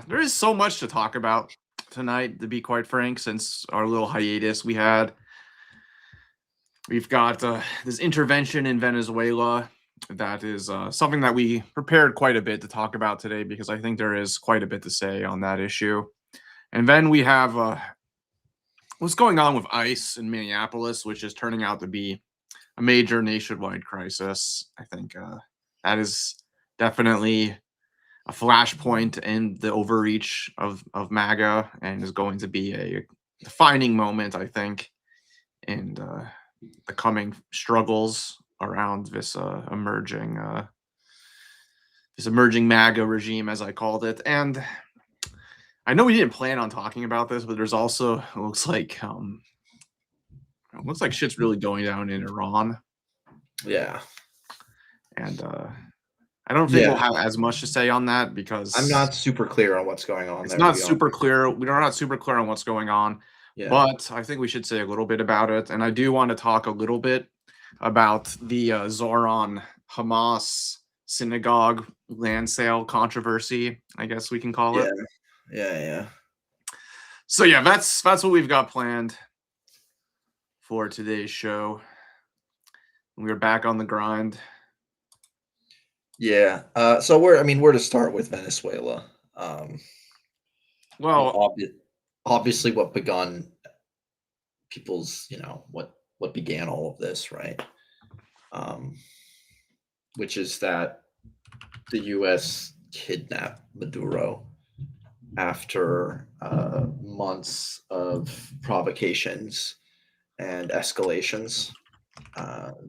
there is so much to talk about tonight, to be quite frank, since our little hiatus we had. We've got this intervention in Venezuela that is something that we prepared quite a bit to talk about today because I think there is quite a bit to say on that issue. And then we have what's going on with ICE in Minneapolis, which is turning out to be a major nationwide crisis. I think that is definitely a flashpoint in the overreach of MAGA and is going to be a defining moment, I think, in the coming struggles around this emerging MAGA regime, as I called it. And I know we didn't plan on talking about this, but there's also it looks like shit's really going down in Iran, Yeah. and I don't think we'll Yeah. have as much to say on that I'm because not super clear on what's going on it's there, to not be honest. super clear. We're not super clear on what's going on, Yeah. but I think we should say a little bit about it. And I do want to talk a little bit about the Zoran Hamas synagogue land sale controversy, I guess we can call Yeah. it. Yeah. So yeah, that's what we've got planned for today's show. We're back on the grind. Yeah. So where to start with Venezuela? Well, Obviously what begun people's, what began all of this, right? Which is that the US kidnapped Maduro after months of provocations and escalations.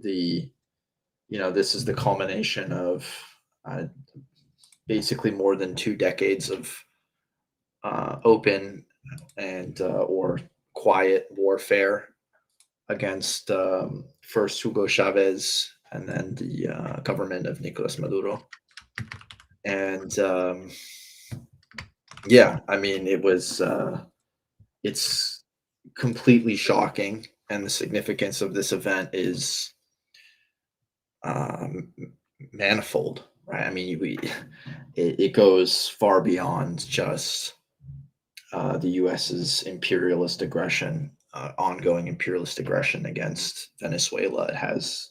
This is the culmination of basically more than 2 decades of open and or quiet warfare against first Hugo Chavez and then the government of Nicolas Maduro. And it's completely shocking, and the significance of this event is manifold, right? I mean, it goes far beyond just the U.S.'s imperialist aggression, ongoing imperialist aggression against Venezuela. It has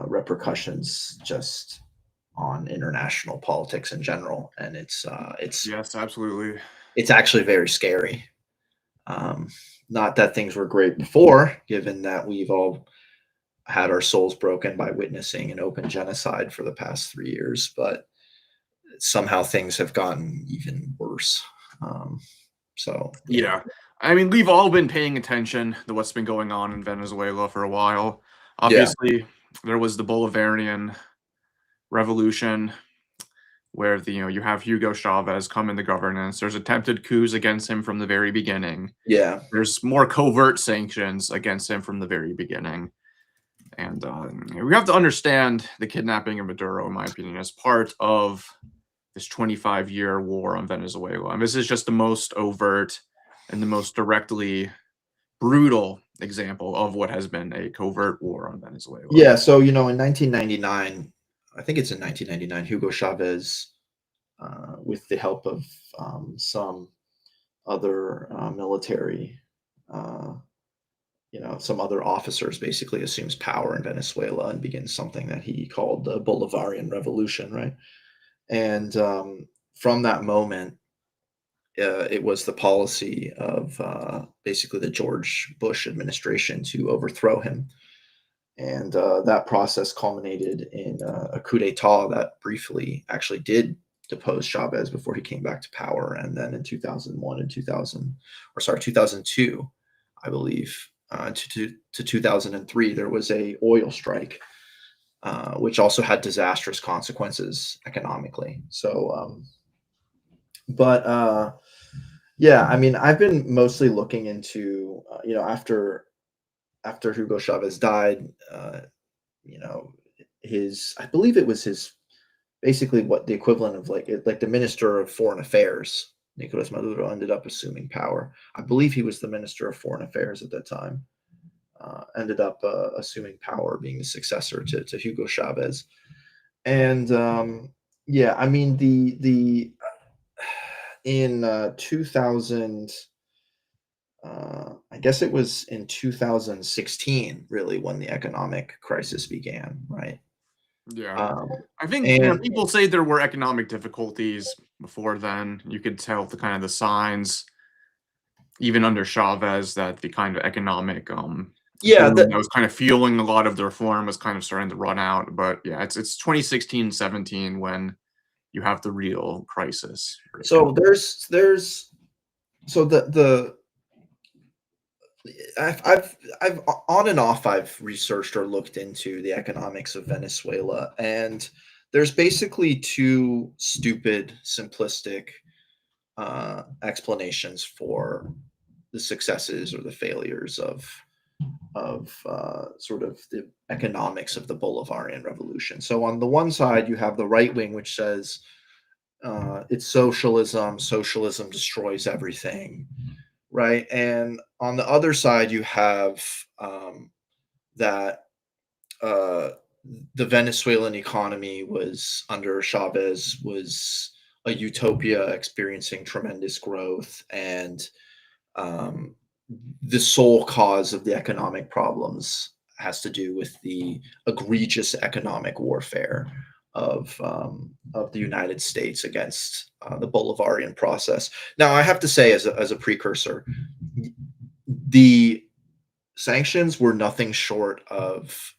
repercussions just on international politics in general, and it's yes, absolutely. it's actually very scary. Not that things were great before, given that we've all had our souls broken by witnessing an open genocide for the past 3 years, but somehow things have gotten even worse. Yeah. I mean, we've all been paying attention to what's been going on in Venezuela for a while. Yeah. Obviously, there was the Bolivarian revolution where you have Hugo Chavez come into governance. There's attempted coups against him from the very beginning. Yeah. There's more covert sanctions against him from the very beginning. And we have to understand the kidnapping of Maduro, in my opinion, as part of this 25-year war on Venezuela. And this is just the most overt and the most directly brutal example of what has been a covert war on Venezuela. Yeah. So, in 1999, I think it's in 1999, Hugo Chavez, with the help of some other military, some other officers, basically assumes power in Venezuela and begins something that he called the Bolivarian Revolution, right? And from that moment, it was the policy of basically the George Bush administration to overthrow him. And that process culminated in a coup d'etat that briefly actually did depose Chavez before he came back to power. And then in 2001 and 2002, I believe, to 2003, there was a oil strike, which also had disastrous consequences economically. So, yeah, I mean, I've been mostly looking into, after Hugo Chavez died, I believe it was his, basically what the equivalent of like the Minister of Foreign Affairs, Nicolas Maduro, ended up assuming power. I believe he was the Minister of Foreign Affairs at that time. Ended up assuming power, being the successor to Hugo Chavez. And yeah, I mean, in 2000, I guess it was in 2016, really, when the economic crisis began, right? Yeah. Um, I think, and people say there were economic difficulties before then. You could tell the kind of the signs, even under Chavez, that the kind of economic yeah, boom that was kind of fueling a lot of the reform was kind of starting to run out. But yeah, it's 2016, 17 when you have the real crisis. so there's so the I've on and off I've researched or looked into the economics of Venezuela, and there's basically two stupid, simplistic explanations for the successes or the failures of sort of the economics of the Bolivarian Revolution. So on the one side, you have the right wing, which says it's socialism. Socialism destroys everything, right? And on the other side, you have that uh, the Venezuelan economy was under Chavez was a utopia, experiencing tremendous growth, and um, the sole cause of the economic problems has to do with the egregious economic warfare of the United States against the Bolivarian process. Now, I have to say, as a precursor, the sanctions were nothing short of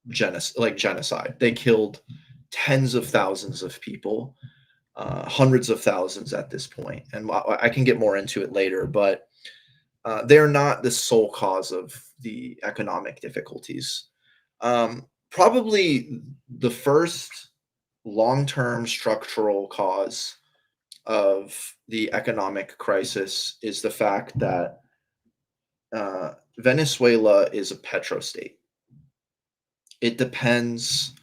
genocide. They killed tens of thousands of people, hundreds of thousands at this point, and I can get more into it later. But they're not the sole cause of the economic difficulties. Probably the first long-term structural cause of the economic crisis is the fact that Venezuela is a petrostate. It depends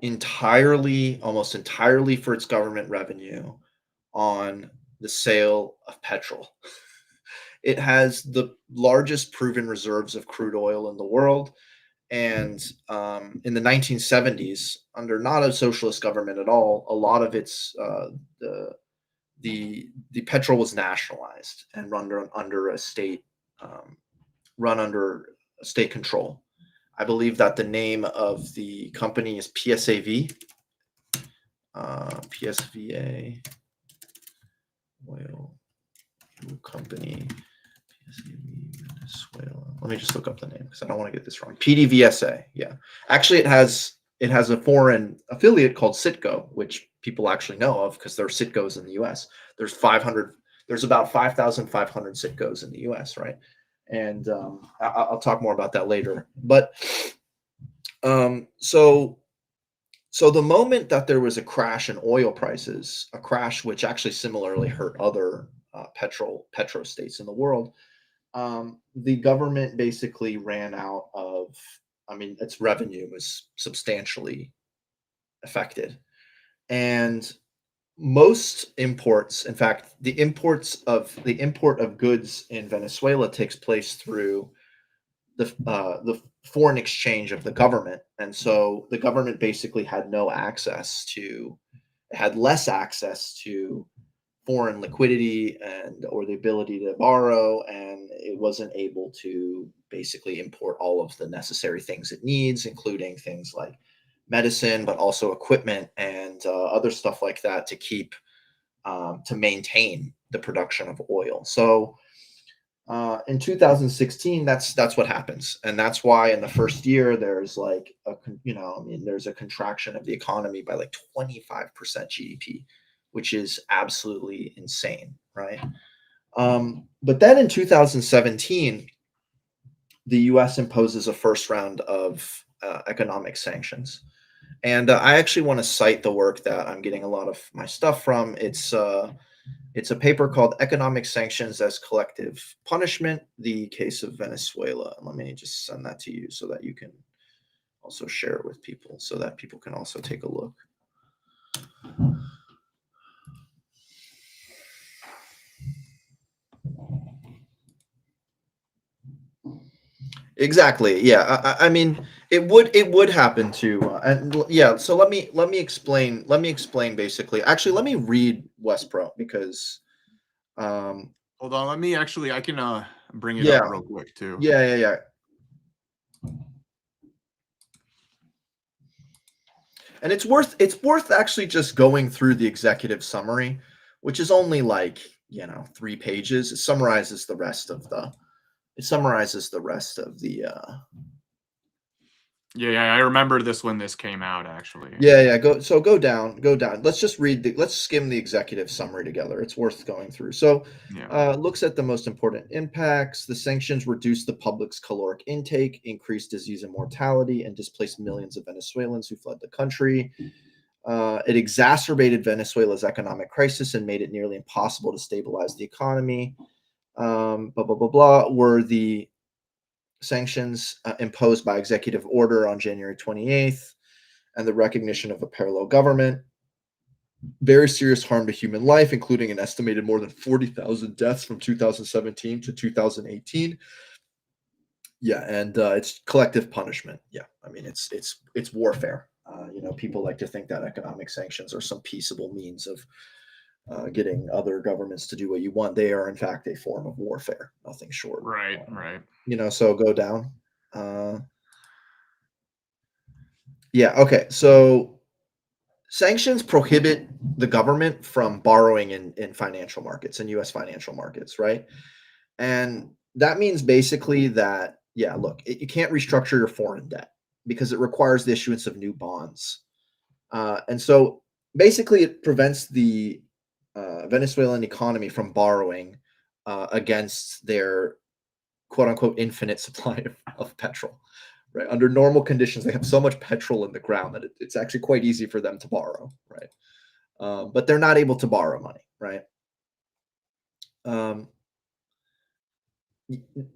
entirely, almost entirely, for its government revenue on the sale of petrol. It has the largest proven reserves of crude oil in the world. And in the 1970s, under not a socialist government at all, a lot of its the petrol was nationalized and run under a state run under state control. I believe that the name of the company is PSAV, PSVA Oil Company, Venezuela. Let me just look up the name because I don't want to get this wrong. PDVSA. Yeah, actually, it has a foreign affiliate called Citgo, which people actually know of because there are Citgos in the U.S. There's 500. There's about 5,500 Citgos in the U.S. Right, and I'll talk more about that later. But so the moment that there was a crash in oil prices, a crash which actually similarly hurt other petro states in the world, the government basically ran out of. I mean, its revenue was substantially affected, and most imports, in fact, the import of goods in Venezuela takes place through the foreign exchange of the government, and so the government basically had less access to foreign liquidity and or the ability to borrow, and it wasn't able to basically import all of the necessary things it needs, including things like medicine, but also equipment and other stuff like that to maintain the production of oil. So in 2016, that's what happens, and that's why in the first year there's like there's a contraction of the economy by like 25% GDP, which is absolutely insane, right? But then in 2017, the U.S. imposes a first round of economic sanctions, and I actually want to cite the work that I'm getting a lot of my stuff from. It's a paper called Economic Sanctions as Collective Punishment, the Case of Venezuela. Let me just send that to you so that you can also share it with people so that people can also take a look. Exactly. Yeah. I mean, it would happen to, and yeah. So let me explain. Let me explain basically. Actually, let me read Westpro because Hold on, let me actually. I can bring it yeah, up real quick too. yeah. And it's worth actually just going through the executive summary, which is only like 3 pages. It summarizes the rest of the Yeah, I remember this when this came out actually. Yeah. Go down. Let's skim the executive summary together. It's worth going through. So, Yeah. looks at the most important impacts. The sanctions reduced the public's caloric intake, increased disease and mortality, and displaced millions of Venezuelans who fled the country. It exacerbated Venezuela's economic crisis and made it nearly impossible to stabilize the economy. Blah blah blah blah. Were the sanctions imposed by executive order on January 28th? And the recognition of a parallel government. Very serious harm to human life, including an estimated more than 40,000 deaths from 2017 to 2018. Yeah, and it's collective punishment. Yeah, I mean it's warfare. People like to think that economic sanctions are some peaceable means of getting other governments to do what you want. They are, in fact, a form of warfare. Nothing short. Right. So go down. Yeah. Okay. So sanctions prohibit the government from borrowing in financial markets, in US financial markets, right? And that means basically that, yeah, look, you can't restructure your foreign debt because it requires the issuance of new bonds. And so basically, it prevents the Venezuelan economy from borrowing against their quote unquote infinite supply of petrol. Right. Under normal conditions, they have so much petrol in the ground that it's actually quite easy for them to borrow. Right. But they're not able to borrow money. Right. Um,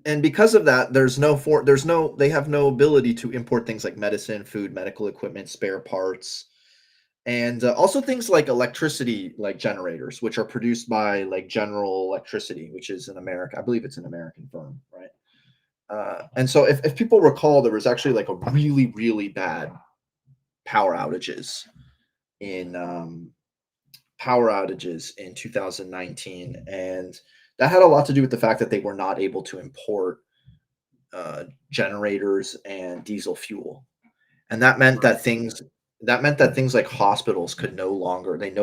and because of that, they have no ability to import things like medicine, food, medical equipment, spare parts, and also things like electricity, like generators, which are produced by like General Electricity, which is in America. I believe it's an American firm, right? And so, if people recall, there was actually like a really, really bad power outages in 2019, and that had a lot to do with the fact that they were not able to import generators and diesel fuel, and that meant that things like hospitals they no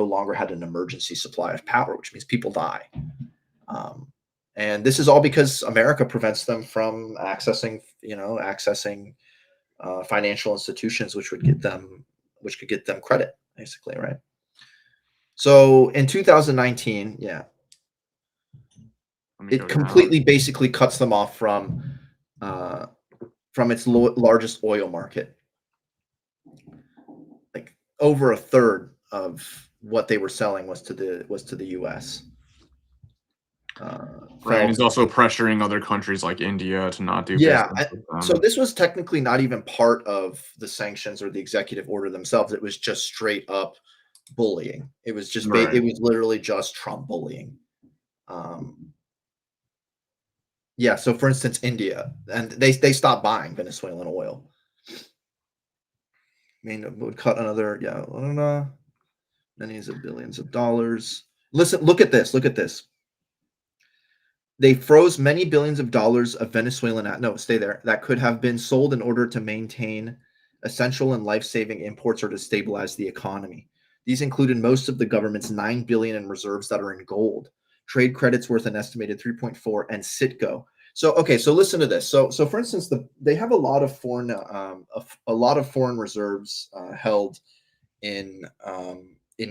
longer had an emergency supply of power, which means people die. Um, and this is all because America prevents them from accessing financial institutions, which could get them credit, basically, right? So in 2019, yeah, Let me it go down. completely basically cuts them off uh, from its largest oil market. Like over a third of what they were selling was to the U.S. Right, and Fell he's also pressuring other countries like India to not do Yeah. business with So them. this was technically not even part of the sanctions or the executive order themselves. It was just straight up bullying. It Right. was literally just Trump bullying. Um, yeah. So for instance, India, and they stopped buying Venezuelan oil. I mean, it would cut another, yeah, I don't know, millions of billions of dollars. Listen, look at this. Look at this. They froze many billions of dollars of Venezuelan no, stay there, that could have been sold in order to maintain essential and life-saving imports or to stabilize the economy. These included most of the government's 9 billion in reserves that are in gold, trade credits worth an estimated 3.4, and Citgo. So okay, so listen to this. So for instance, they have a lot of foreign reserves held in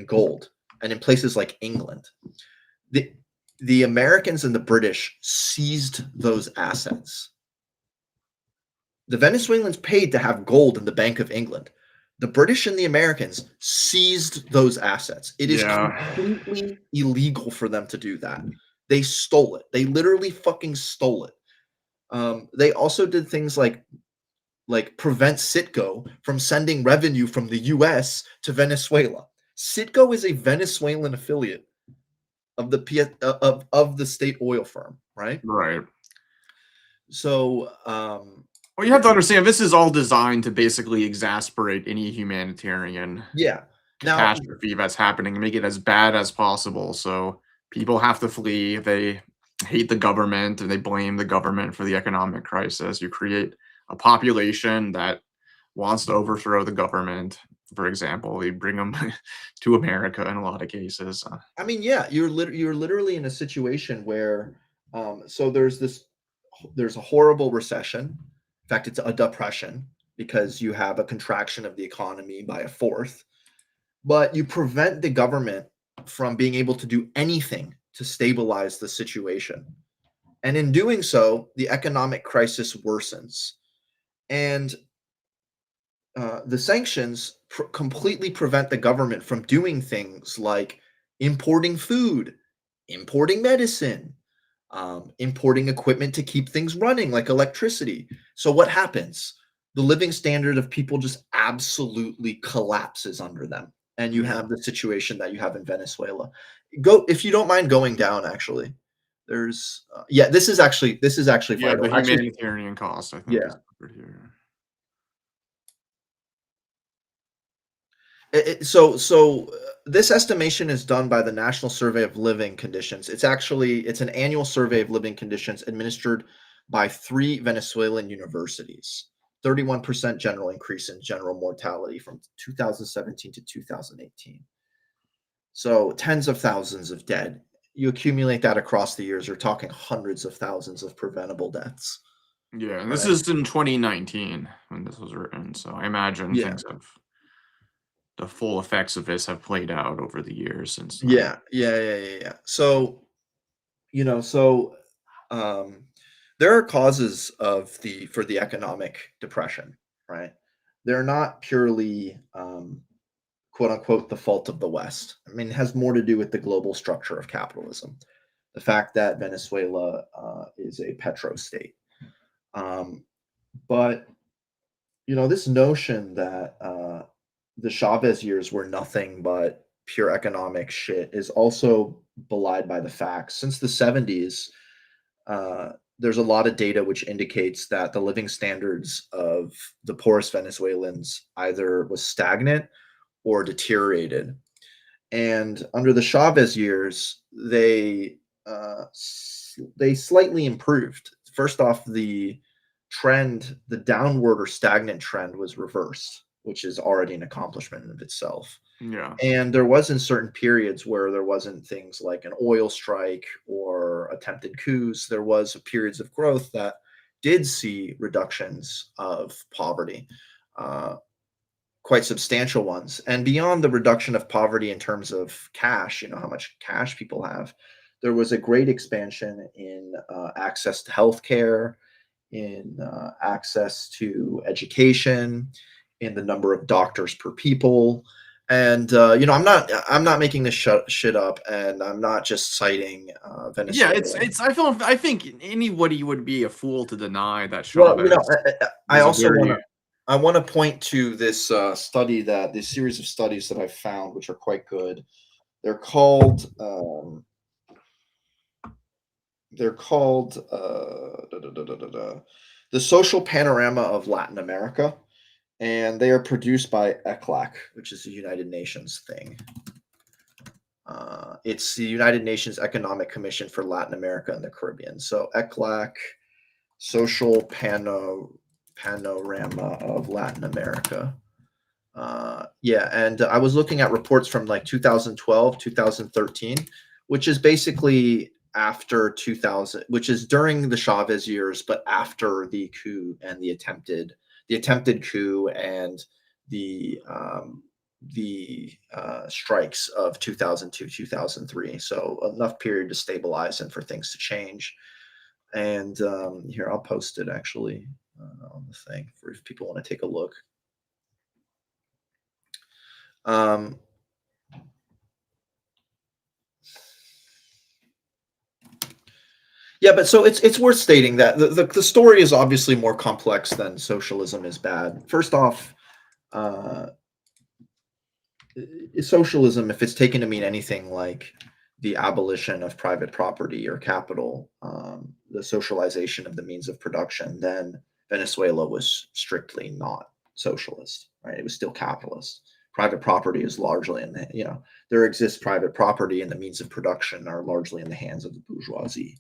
gold and in places like England. The the Americans and the British seized those assets. The Venezuelans paid to have gold in the Bank of England. The British and the Americans seized those assets. It is Yeah. completely illegal for them to do that. They stole it. They literally fucking stole it. They also did things like prevent Citgo from sending revenue from the U.S. to Venezuela. Citgo is a Venezuelan affiliate of the state oil firm, right? Right. So, Well, you have to understand this is all designed to basically exasperate any humanitarian. yeah, Now, catastrophe that's happening and make it as bad as possible. So people have to flee. They hate the government and they blame the government for the economic crisis. You create a population that wants to overthrow the government. For example, they bring them to America in a lot of cases. I mean, yeah, you're literally in a situation where, so there's a horrible recession. In fact, it's a depression because you have a contraction of the economy by a fourth, but you prevent the government from being able to do anything to stabilize the situation. And in doing so, the economic crisis worsens. And the sanctions completely prevent the government from doing things like importing food, importing medicine, importing equipment to keep things running, like electricity. So, what happens? The living standard of people just absolutely collapses under them. And you Yeah. have the situation that you have in Venezuela. Go, if you don't mind going down, actually. There's, yeah, this is actually Yeah, the vital. Actually, humanitarian cost, I think, is yeah. covered here. This estimation is done by the National Survey of Living Conditions. It's an annual survey of living conditions administered by 3 Venezuelan universities. 31% general increase in general mortality from 2017 to 2018. So tens of thousands of dead. You accumulate that across the years, you're talking hundreds of thousands of preventable deaths, Yeah, and this right? is in 2019 when this was written, so I imagine Yeah. things have the full effects of this have played out over the years since then. Yeah. Yeah. Yeah. Yeah. Yeah. So you know, so um, there are causes of the for the economic depression, right? They're not purely quote unquote the fault of the West. I mean, it has more to do with the global structure of capitalism. The fact that Venezuela is a petro state. Um, but this notion that the Chavez years were nothing but pure economic shit is also belied by the facts. Since the 70s, uh, there's a lot of data which indicates that the living standards of the poorest Venezuelans either was stagnant or deteriorated. And under the Chavez years, they slightly improved. First off, the downward or stagnant trend was reversed, which is already an accomplishment in of itself. Yeah. And there was in certain periods where there wasn't things like an oil strike or attempted coups. There was periods of growth that did see reductions of poverty, uh, quite substantial ones. And beyond the reduction of poverty in terms of cash, how much cash people have, there was a great expansion in access to healthcare, in access to education, in the number of doctors per people. And I'm not making this shit up, and I'm not just citing Yeah, Venezuela. I think anybody would be a fool to deny that Well, Chavez I was a also want very to I want to point to this series of studies that I found, which are quite good. They're called the Social Panorama of Latin America, and they are produced by ECLAC, which is the United Nations thing. It's the United Nations Economic Commission for Latin America and the Caribbean. So ECLAC, Panorama of Latin America. Yeah, and I was looking at reports from like 2012, 2013, which is basically after 2000, which is during the Chavez years, but after the coup and the attempted coup and the strikes of 2002, 2003. So enough period to stabilize and for things to change. And here, I'll post it actually on the thing for if people want to take a look. Um, yeah, but so it's worth stating that the story is obviously more complex than socialism is bad. First off, uh, socialism, if it's taken to mean anything like the abolition of private property or capital, the socialization of the means of production, then Venezuela was strictly not socialist, right? It was still capitalist. Private property is largely in the, there exists private property, and the means of production are largely in the hands of the bourgeoisie.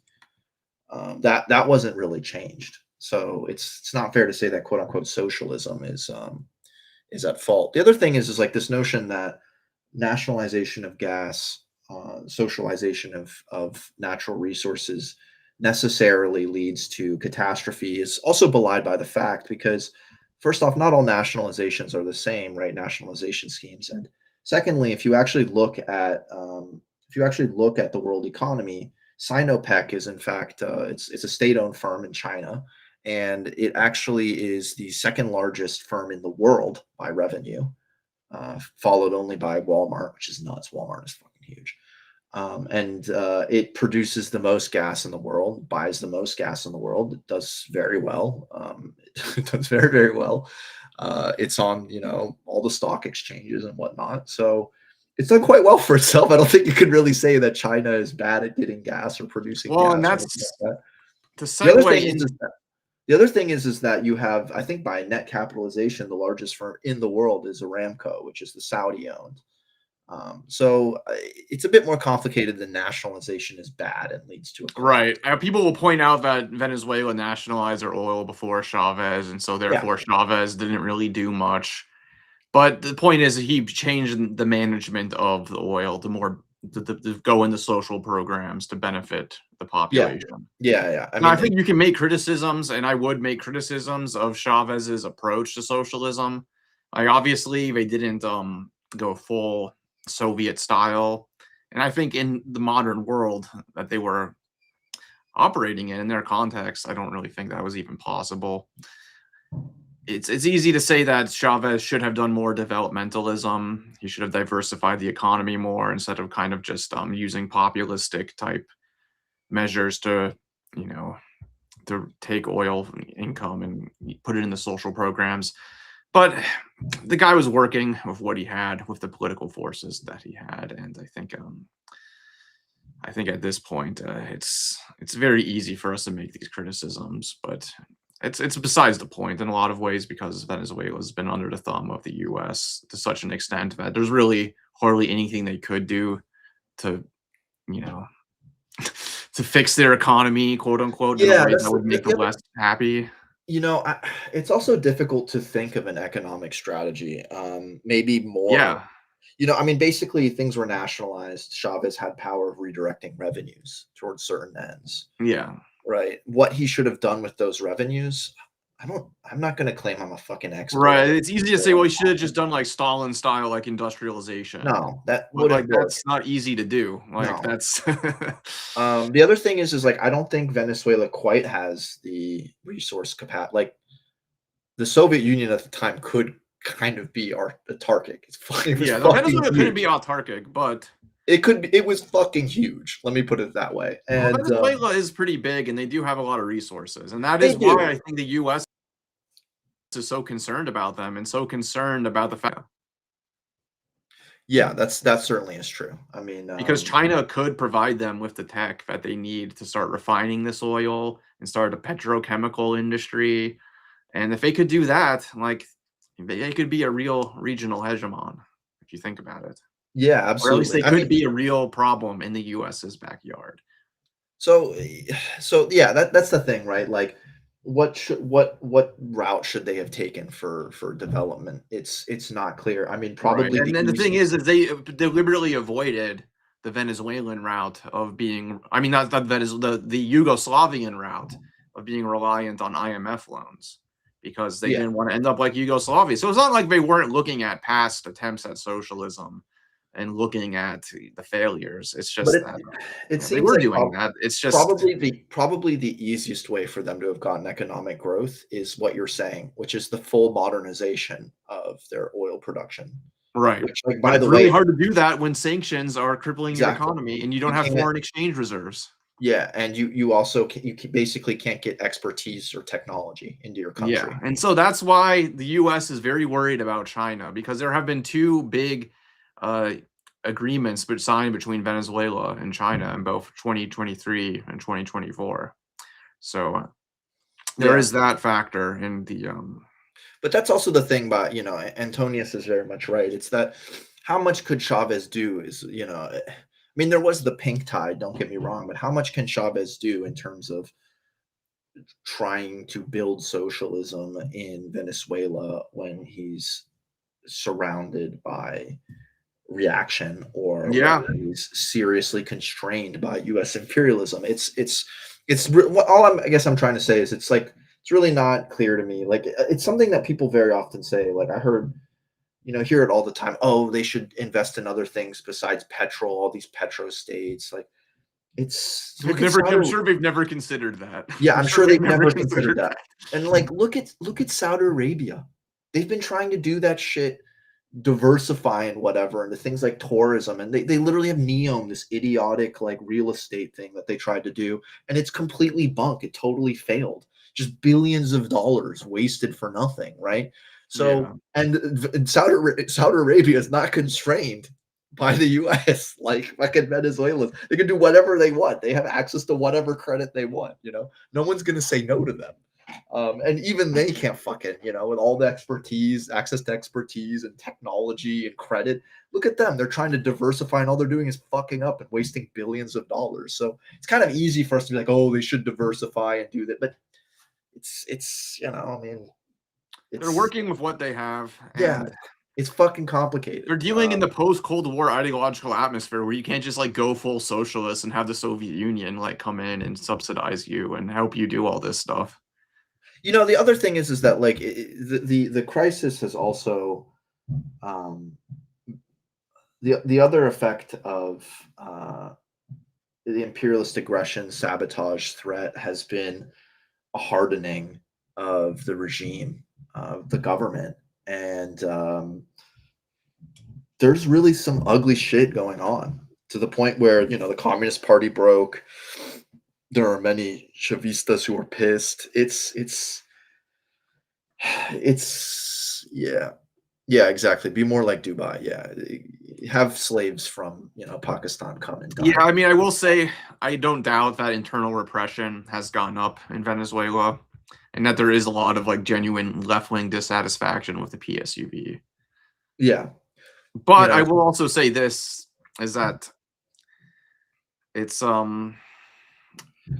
That wasn't really changed. So it's not fair to say that quote unquote socialism is at fault. The other thing is like this notion that nationalization of gas, socialization of natural resources necessarily leads to catastrophe is also belied by the fact, because first off, not all nationalizations are the same, right? Nationalization schemes, and secondly, if you actually look at the world economy, Sinopec is in fact it's a state-owned firm in China, and it actually is the second largest firm in the world by revenue, followed only by Walmart, which is nuts. Walmart is fucking huge. And it produces the most gas in the world, buys the most gas in the world. It does very well. It does very, very well. It's on, all the stock exchanges and whatnot. So it's done quite well for itself. I don't think you could really say that China is bad at getting gas or producing Well, and gas or anything that's like that. to The other segue thing is into. that the other thing is that you have, I think, by net capitalization, the largest firm in the world is Aramco, which is the Saudi-owned. It's a bit more complicated than nationalization is bad and leads to a collapse. Right. People will point out that Venezuela nationalized their oil before Chavez, and so Yeah, therefore Chavez didn't really do much. But the point is, he changed the management of the oil to more to go into social programs to benefit the yeah, population. yeah. I Now, I mean, think you can make criticisms, and I would make criticisms of Chavez's approach to socialism. Like, obviously, they didn't go full Soviet style, and I think in the modern world that they were operating in their context, I don't really think that was even possible. It's easy to say that Chavez should have done more developmentalism. He should have diversified the economy more instead of kind of just using populistic type measures to, you know, to take oil income and put it in the social programs. But the guy was working with what he had, with the political forces that he had, and I think at this point, it's very easy for us to make these criticisms, but it's besides the point in a lot of ways, because Venezuela has been under the thumb of the U.S. to such an extent that there's really hardly anything they could do to, you know, to fix their economy, quote unquote, in a yeah, way that's that would make the the other. West happy. It's also difficult to think of an economic strategy. Maybe more. Yeah, I mean, basically, things were nationalized. Chavez had power of redirecting revenues towards certain ends. yeah. Right. What he should have done with those revenues, I'm not gonna claim I'm a fucking expert Right. at It's easy to say, well, you should have just done like Stalin style, like industrialization. no, that But wouldn't like work. that's not easy to do. Like No. that's The other thing is like I don't think Venezuela quite has the resource capacity. Like the Soviet Union at the time could kind of be autarkic. It was yeah, the fucking Venezuela couldn't huge. be autarkic, but It was fucking huge. Let me put it that way. well, And Venezuela is pretty big and they do have a lot of resources. And that they is why do. I think the US is so concerned about them and so concerned about the fact, Yeah, that certainly is true. I mean, because China could provide them with the tech that they need to start refining this oil and start a petrochemical industry. And if they could do that, like they could be a real regional hegemon, if you think about it. yeah, Or at least absolutely. they I could mean, be a real problem in the US's backyard. so so yeah, that's the thing, right? Like what route should they have taken for development? It's not clear. I mean, Right, probably and the then the thing easiest. is they deliberately avoided the Venezuelan route of being, I mean, not the Yugoslavian route of being reliant on IMF loans, because they Yeah. didn't want to end up like Yugoslavia. So it's not like they weren't looking at past attempts at socialism and looking at the failures. It's But just it that, it they seems were like doing that. It's just probably the easiest way for them to have gotten economic growth is what you're saying, which is the full modernization of their oil production. right. Which, like, But by it's the really way, hard to do that when sanctions are crippling your exactly. economy and you don't You have can't. foreign exchange reserves. Yeah, and you also basically can't get expertise or technology into your Yeah, country. and so that's why the US is very worried about China, because there have been two big uh, agreements signed between Venezuela and China in both 2023 and 2024. So there Yeah. is that factor in But that's also the thing about, Antonius is very much right. It's that how much could Chavez do is, I mean, there was the pink tide, don't get me wrong, but how much can Chavez do in terms of trying to build socialism in Venezuela when he's surrounded by reaction, or Yeah. when he's seriously constrained by U.S. imperialism? I guess I'm trying to say is it's really not clear to me. Like, it's something that people very often say. Like, I heard, hear it all the time. Oh, they should invest in other things besides petrol. All these petro states. Like, it's They've look at never I'm Saudi. sure they've never considered that. Yeah, I'm I'm sure sure they've they've never never considered considered that. that. And like, look at Saudi Arabia. They've been trying to do that shit, diversify and whatever, into things like tourism, and they literally have Neom, this idiotic like real estate thing that they tried to do, and it's completely bunk. It totally failed. Just billions of dollars wasted for nothing, right? Yeah. So, and Saudi Arabia is not constrained by the US like fucking Venezuela. They can do whatever they want. They have access to whatever credit they want, no one's going to say no to them. And even they can't fucking, with all the expertise, access to expertise and technology and credit. Look at them. They're trying to diversify, and all they're doing is fucking up and wasting billions of dollars. So it's kind of easy for us to be like, oh, they should diversify and do that. But I mean, They're it's, working with what they have, yeah, and it's fucking complicated. they're dealing in the post-Cold War ideological atmosphere where you can't just like go full socialist and have the Soviet Union like come in and subsidize you and help you do all this stuff. The other thing is that like the crisis has also, um, the other effect of the imperialist aggression, sabotage, threat has been a hardening of the regime, of the government, and there's really some ugly shit going on, to the point where the Communist Party broke. There are many Chavistas who are pissed. It's yeah. Yeah, exactly. Be more like Dubai. Yeah. Have slaves from, Pakistan come and Yeah, die. I mean, I will say I don't doubt that internal repression has gone up in Venezuela and that there is a lot of like genuine left-wing dissatisfaction with the PSUV. Yeah. You But I know, will also say this is that it's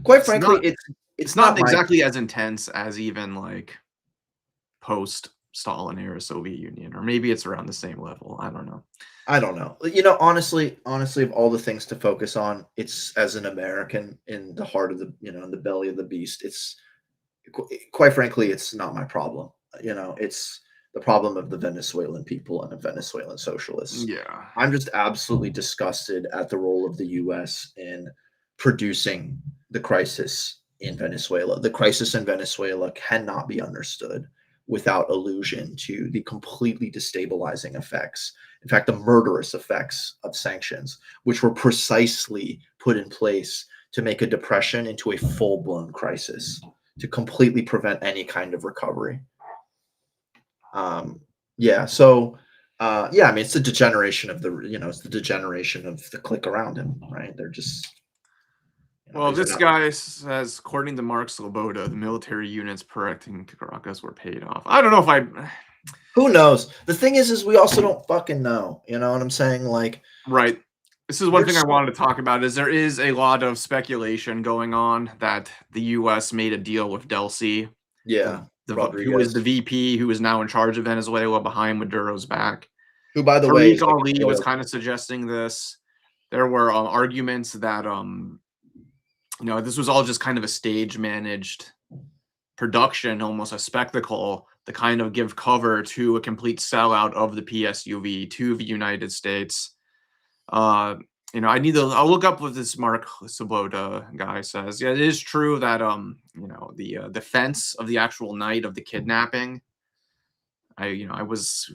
quite it's frankly, not it's it's not not my exactly as intense as even like post Stalin era Soviet Union, or maybe it's around the same level. I don't know. I don't know. Honestly, of all the things to focus on, it's, as an American in the heart of the, in the belly of the beast, it's quite frankly, it's not my problem. It's the problem of the Venezuelan people and the Venezuelan socialists. Yeah. I'm just absolutely disgusted at the role of the US in producing the crisis in Venezuela. The crisis in Venezuela cannot be understood without allusion to the completely destabilizing effects, in fact, the murderous effects of sanctions, which were precisely put in place to make a depression into a full blown crisis, to completely prevent any kind of recovery. Yeah. So, yeah, I mean, it's the degeneration of it's the degeneration of the clique around him, right? They're just, Well, these are this not. guy says, according to Mark Sloboda, the military units protecting Caracas were paid off. I don't know if I. Who knows? The thing is we also don't fucking know. You know what I'm saying? Like, Right. This is one thing there's I so, wanted to talk about is there is a lot of speculation going on that the US made a deal with Delcy, yeah, who was the Rodriguez, VP who is now in charge of Venezuela behind Maduro's back. who, by the way, Tariq is like Ali an was oil. kind of suggesting this. There were arguments that this was all just kind of a stage managed production, almost a spectacle, to kind of give cover to a complete sellout of the PSUV to the United States. I'll look up what this Mark Sabota guy says. Yeah, it is true that the defense of the actual night of the kidnapping. I was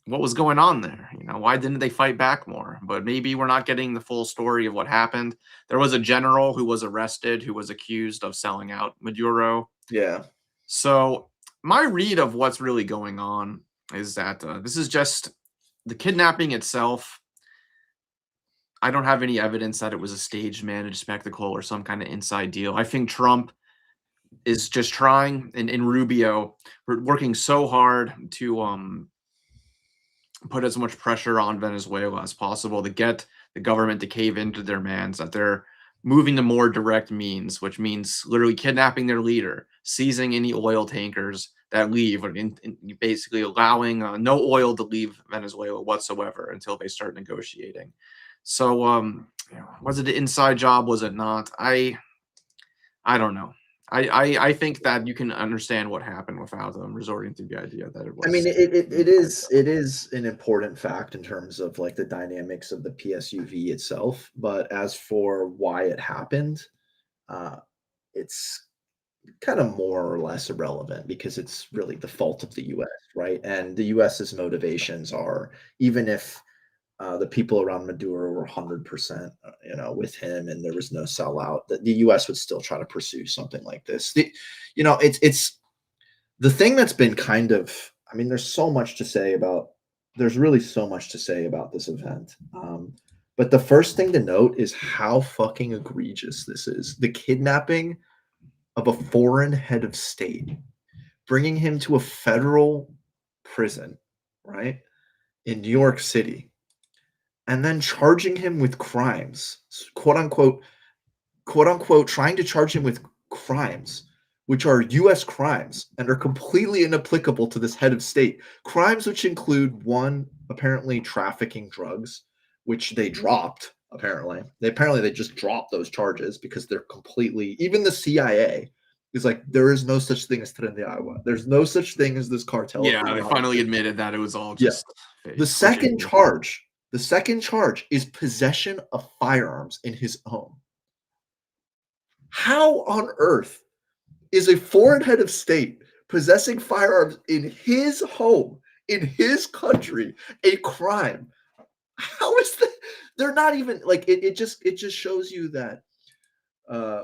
what was going on there? Why didn't they fight back more? But maybe we're not getting the full story of what happened. There was a general who was arrested who was accused of selling out Maduro. Yeah, So my read of what's really going on is that this is just the kidnapping itself. I don't have any evidence that it was a stage managed spectacle or some kind of inside deal. I think Trump is just trying, and Rubio, we're working so hard to put as much pressure on Venezuela as possible to get the government to cave into their demands, that they're moving to more direct means, which means literally kidnapping their leader, seizing any oil tankers that leave, and basically allowing no oil to leave Venezuela whatsoever until they start negotiating. So, was it an inside job? Was it not? I don't know. I think that you can understand what happened without them resorting to the idea that it I mean, was an inside job. it is an important fact in terms of like the dynamics of the PSUV itself. But as for why it happened, uh, it's kind of more or less irrelevant because it's really the fault of the US, right? And the US's motivations are, even if the people around Maduro were 100%, with him, and there was no sellout, that the US would still try to pursue something like this. It's the thing that's been kind of, I mean, there's really so much to say about this event. But the first thing to note is how fucking egregious this is. The kidnapping of a foreign head of state, bringing him to a federal prison, right, in New York City, and then charging him with crimes, quote unquote, trying to charge him with crimes, which are US crimes and are completely inapplicable to this head of state. Crimes which include, one, apparently trafficking drugs, which they dropped. Apparently they just dropped those charges because they're completely, even the CIA is like, there is no such thing as Tren de Agua. There's no such thing as this cartel. It Yeah, does they not finally exist. admitted that it was all Yeah. just The fake, which it second is. charge, the second charge is possession of firearms in his home. How on earth is a foreign head of state possessing firearms in his home, in his country, a crime? How is that? They're not even like it. It just shows you that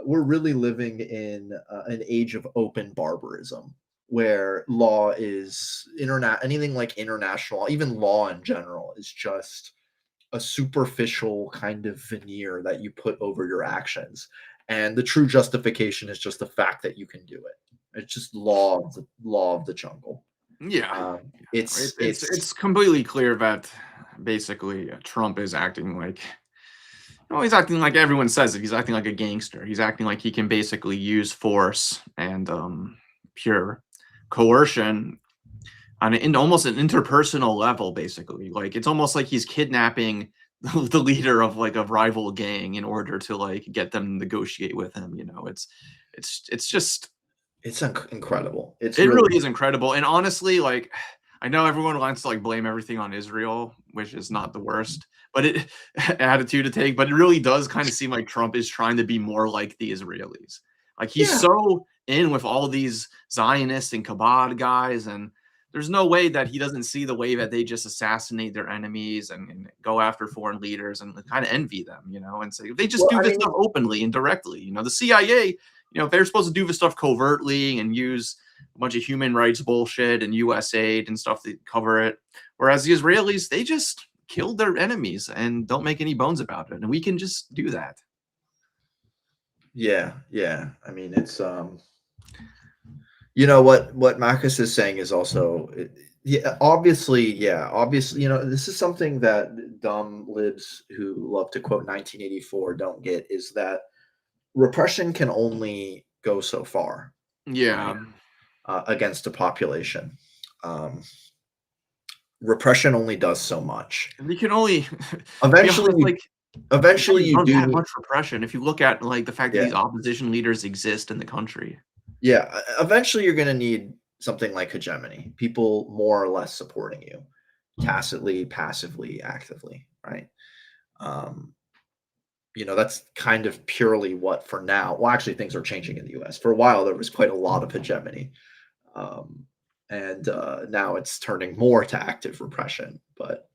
we're really living in an age of open barbarism, where law is internet anything like international, even law in general, is just a superficial kind of veneer that you put over your actions, and the true justification is just the fact that you can do it. It's just law of the jungle. Yeah, It's it's completely clear that basically Trump is acting like, well, he's acting like everyone says it. He's acting like a gangster. He's acting like he can basically use force and pure coercion on almost an interpersonal level. Basically, like it's almost like he's kidnapping the leader of like a rival gang in order to like get them to negotiate with him. It's just incredible. It's it really really is incredible, and honestly, like, I know everyone wants to, like, blame everything on Israel, which is not the worst, but it attitude to take, but it really does kinda seem like Trump is trying to be more like the Israelis. Like, he's yeah. so in with all these Zionist and Chabad guys, and there's no way that he doesn't see the way that they just assassinate their enemies and go after foreign leaders and kinda envy them, and say they just Well, do I this mean, stuff openly and directly. The CIA, they're supposed to do this stuff covertly and use a bunch of human rights bullshit and US aid and stuff to cover it. Whereas the Israelis, they just killed their enemies and don't make any bones about it. And we can just do that. yeah, yeah. I mean, what Marcus is saying is also, yeah, obviously, this is something that dumb libs who love to quote 1984 don't get, is that repression can only go so far, right? Yeah. Against a population. Um, Repression only does so much. We can only be Eventually, honest, you like, we eventually haven't you done that do. much repression. If you look at like the fact that Yeah, these opposition leaders exist in the country. yeah. Eventually, you're going to need something like hegemony. People more or less supporting you, tacitly, passively, actively, right? Um, that's kind of purely what for now. Well, actually, things are changing in the U.S. For a while, there was quite a lot of hegemony, um, and now it's turning more to active repression. But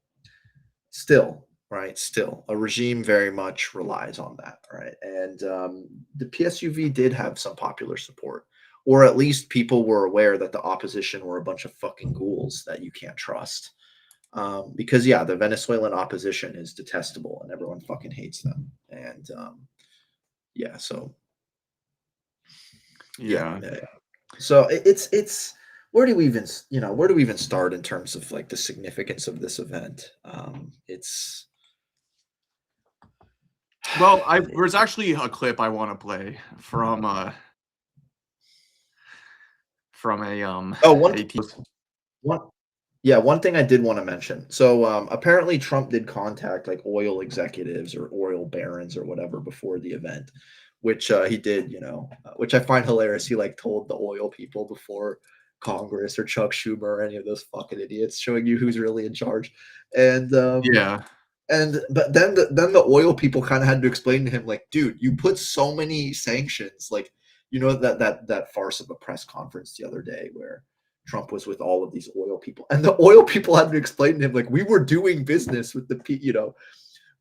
still, right? Still, a regime very much relies on that, right? And the PSUV did have some popular support, or at least people were aware that the opposition were a bunch of fucking ghouls that you can't trust. Because yeah, the Venezuelan opposition is detestable and everyone fucking hates them. And yeah, so Yeah, Yeah. yeah, yeah. So it's where do we even start in terms of like the significance of this event? It's Well, there's actually a clip I want to play from oh one a t- one yeah, one thing I did want to mention. So apparently Trump did contact like oil executives or oil barons or whatever before the event, which he did, which I find hilarious. He like told the oil people before Congress or Chuck Schumer or any of those fucking idiots, showing you who's really in charge. And yeah. but then the oil people kind of had to explain to him, like, dude, you put so many sanctions, like, that farce of a press conference the other day where Trump was with all of these oil people, and the oil people had to explain to him, like, we were doing business with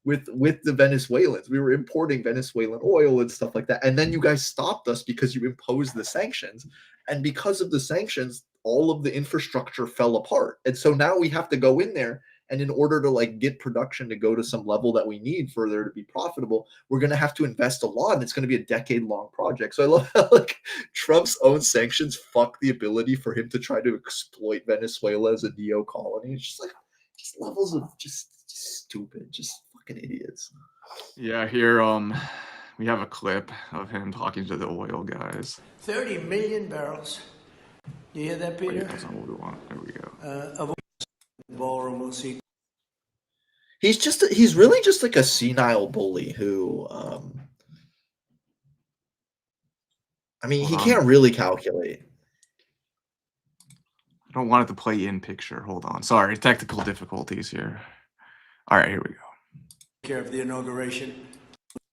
with the Venezuelans. We were importing Venezuelan oil and stuff like that. And then you guys stopped us because you imposed the sanctions. And because of the sanctions, all of the infrastructure fell apart. And so now we have to go in there, and in order to like get production to go to some level that we need for there to be profitable, we're going to have to invest a lot, and it's going to be a decade-long project. So I love how like Trump's own sanctions fuck the ability for him to try to exploit Venezuela as a neo colony. It's just like just levels of just stupid, just fucking idiots. Yeah, here we have a clip of him talking to the oil guys. 30 million barrels. You hear that, Peter? Wait, that's not what we want. There we go. Of ballroom will see. He's really just like a senile bully who I mean, he Hold on. can't really calculate. I don't want it to play in picture. Hold on. Sorry, technical difficulties here. All right, here we go. Take care of the inauguration.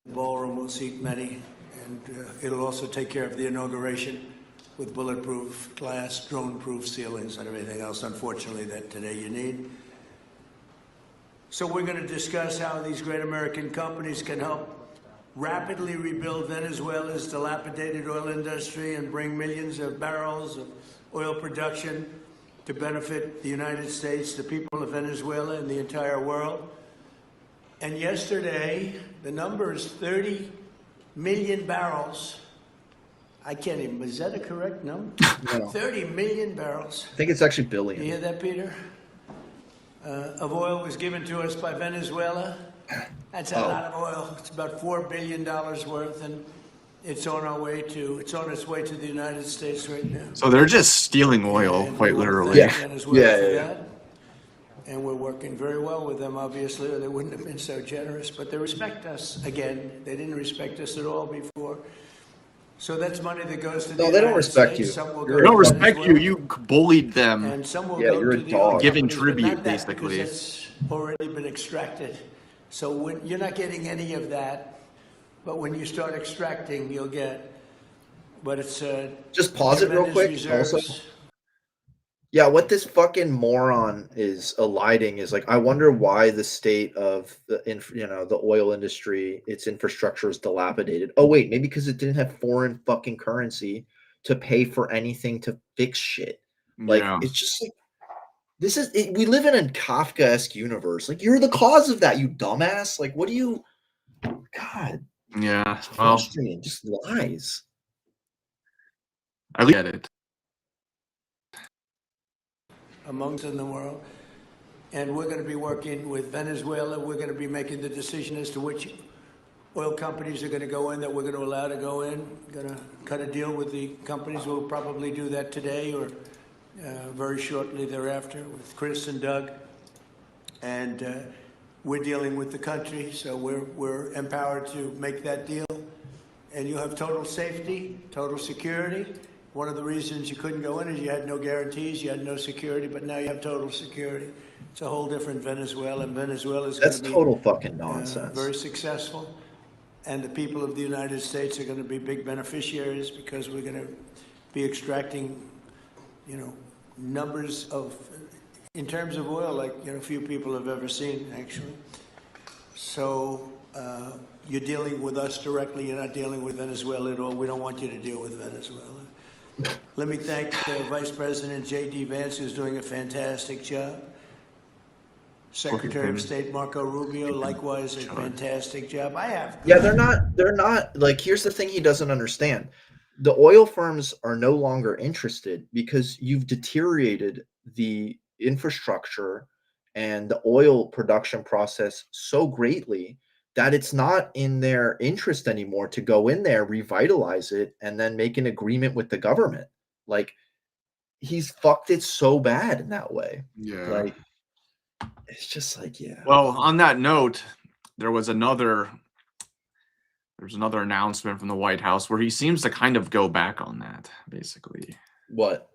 The ballroom will seat many, and it'll also take care of the inauguration with bulletproof glass, drone-proof ceilings, and everything else, unfortunately, that today you need. So we're going to discuss how these great American companies can help rapidly rebuild Venezuela's dilapidated oil industry and bring millions of barrels of oil production to benefit the United States, the people of Venezuela, and the entire world. And yesterday, the number is 30 million barrels. I can't even, is that a correct number? No. 30 million barrels. I think it's actually billion. You hear that, Peter? Of oil was given to us by Venezuela. That's a lot of oil. It's about $4 billion worth, and it's on its way to the United States right now. So they're just stealing oil, And quite we want to literally. thank Venezuela for Yeah. that. And we're working very well with them, obviously, or they wouldn't have been so generous. But they respect us again. They didn't respect us at all before. So that's money that goes to the No, they don't United respect States. you. Some will You're go They to don't respect you. Venezuela, You bullied them. and some will Yeah, go you're a to the dog. oil Giving companies, but tribute, not that, basically. because it's already been extracted. So you're not getting any of that. But when you start extracting, you'll get. But it's Just pause it real tremendous quick. reserves. Also, yeah, what this fucking moron is eliding is like, I wonder why the state of the oil industry, its infrastructure is dilapidated. Oh wait, maybe because it didn't have foreign fucking currency to pay for anything to fix shit. Like Yeah. it's just like we live in a Kafkaesque universe. Like you're the cause of that, you dumbass. Like what do you? God, Yeah. it's Well, frustrating. Just lies. I get it. amongst in the world. And we're going to be working with Venezuela. We're going to be making the decision as to which oil companies are going to go in, that we're going to allow to go in. Going to cut a deal with the companies. We'll probably do that today or very shortly thereafter with Chris and Doug. And we're dealing with the country, so we're empowered to make that deal. And you have total safety, total security. One of the reasons you couldn't go in is you had no guarantees, you had no security, but now you have total security. It's a whole different Venezuela, and Venezuela's going That's to be total fucking nonsense. very successful. And the people of the United States are going to be big beneficiaries because we're going to be extracting, numbers of, in terms of oil, like, few people have ever seen, actually. So you're dealing with us directly. You're not dealing with Venezuela at all. We don't want you to deal with Venezuela. Let me thank Vice President J.D. Vance, who's doing a fantastic job. Secretary of State Marco Rubio, likewise, a fantastic job. Yeah, they're not like, here's the thing he doesn't understand. the oil firms are no longer interested because you've deteriorated the infrastructure and the oil production process so greatly that it's not in their interest anymore to go in there, revitalize it, and then make an agreement with the government. Like, he's fucked it so bad in that way. Yeah. Like, it's just like, yeah. Well, on that note, there's another announcement from the White House where he seems to kind of go back on that, basically. What?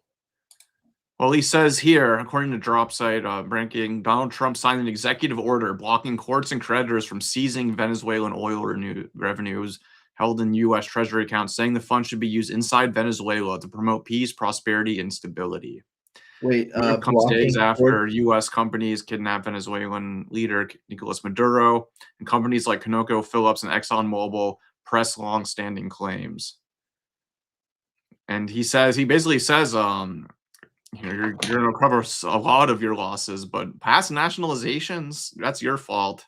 Well, he says here, according to DropSite, ranking, Donald Trump signed an executive order blocking courts and creditors from seizing Venezuelan oil revenues held in U.S. Treasury accounts, saying the funds should be used inside Venezuela to promote peace, prosperity, and stability. Wait, It comes days blocking after court- U.S. companies kidnapped Venezuelan leader Nicolas Maduro, and companies like ConocoPhillips and ExxonMobil press long-standing claims. And he basically says, you're going to recover a lot of your losses, but past nationalizations, that's your fault.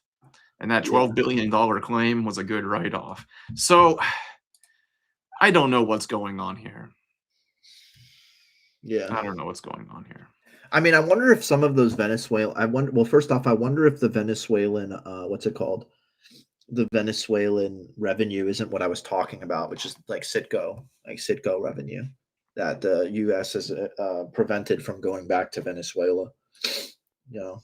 And that $12 billion claim was a good write-off. So I don't know what's going on here. Yeah. I don't know what's going on here. I mean, I wonder if some of those well, first off, I wonder if the Venezuelan, what's it called? The Venezuelan revenue isn't what I was talking about, which is like Citgo revenue that the U.S. has prevented from going back to Venezuela. You know,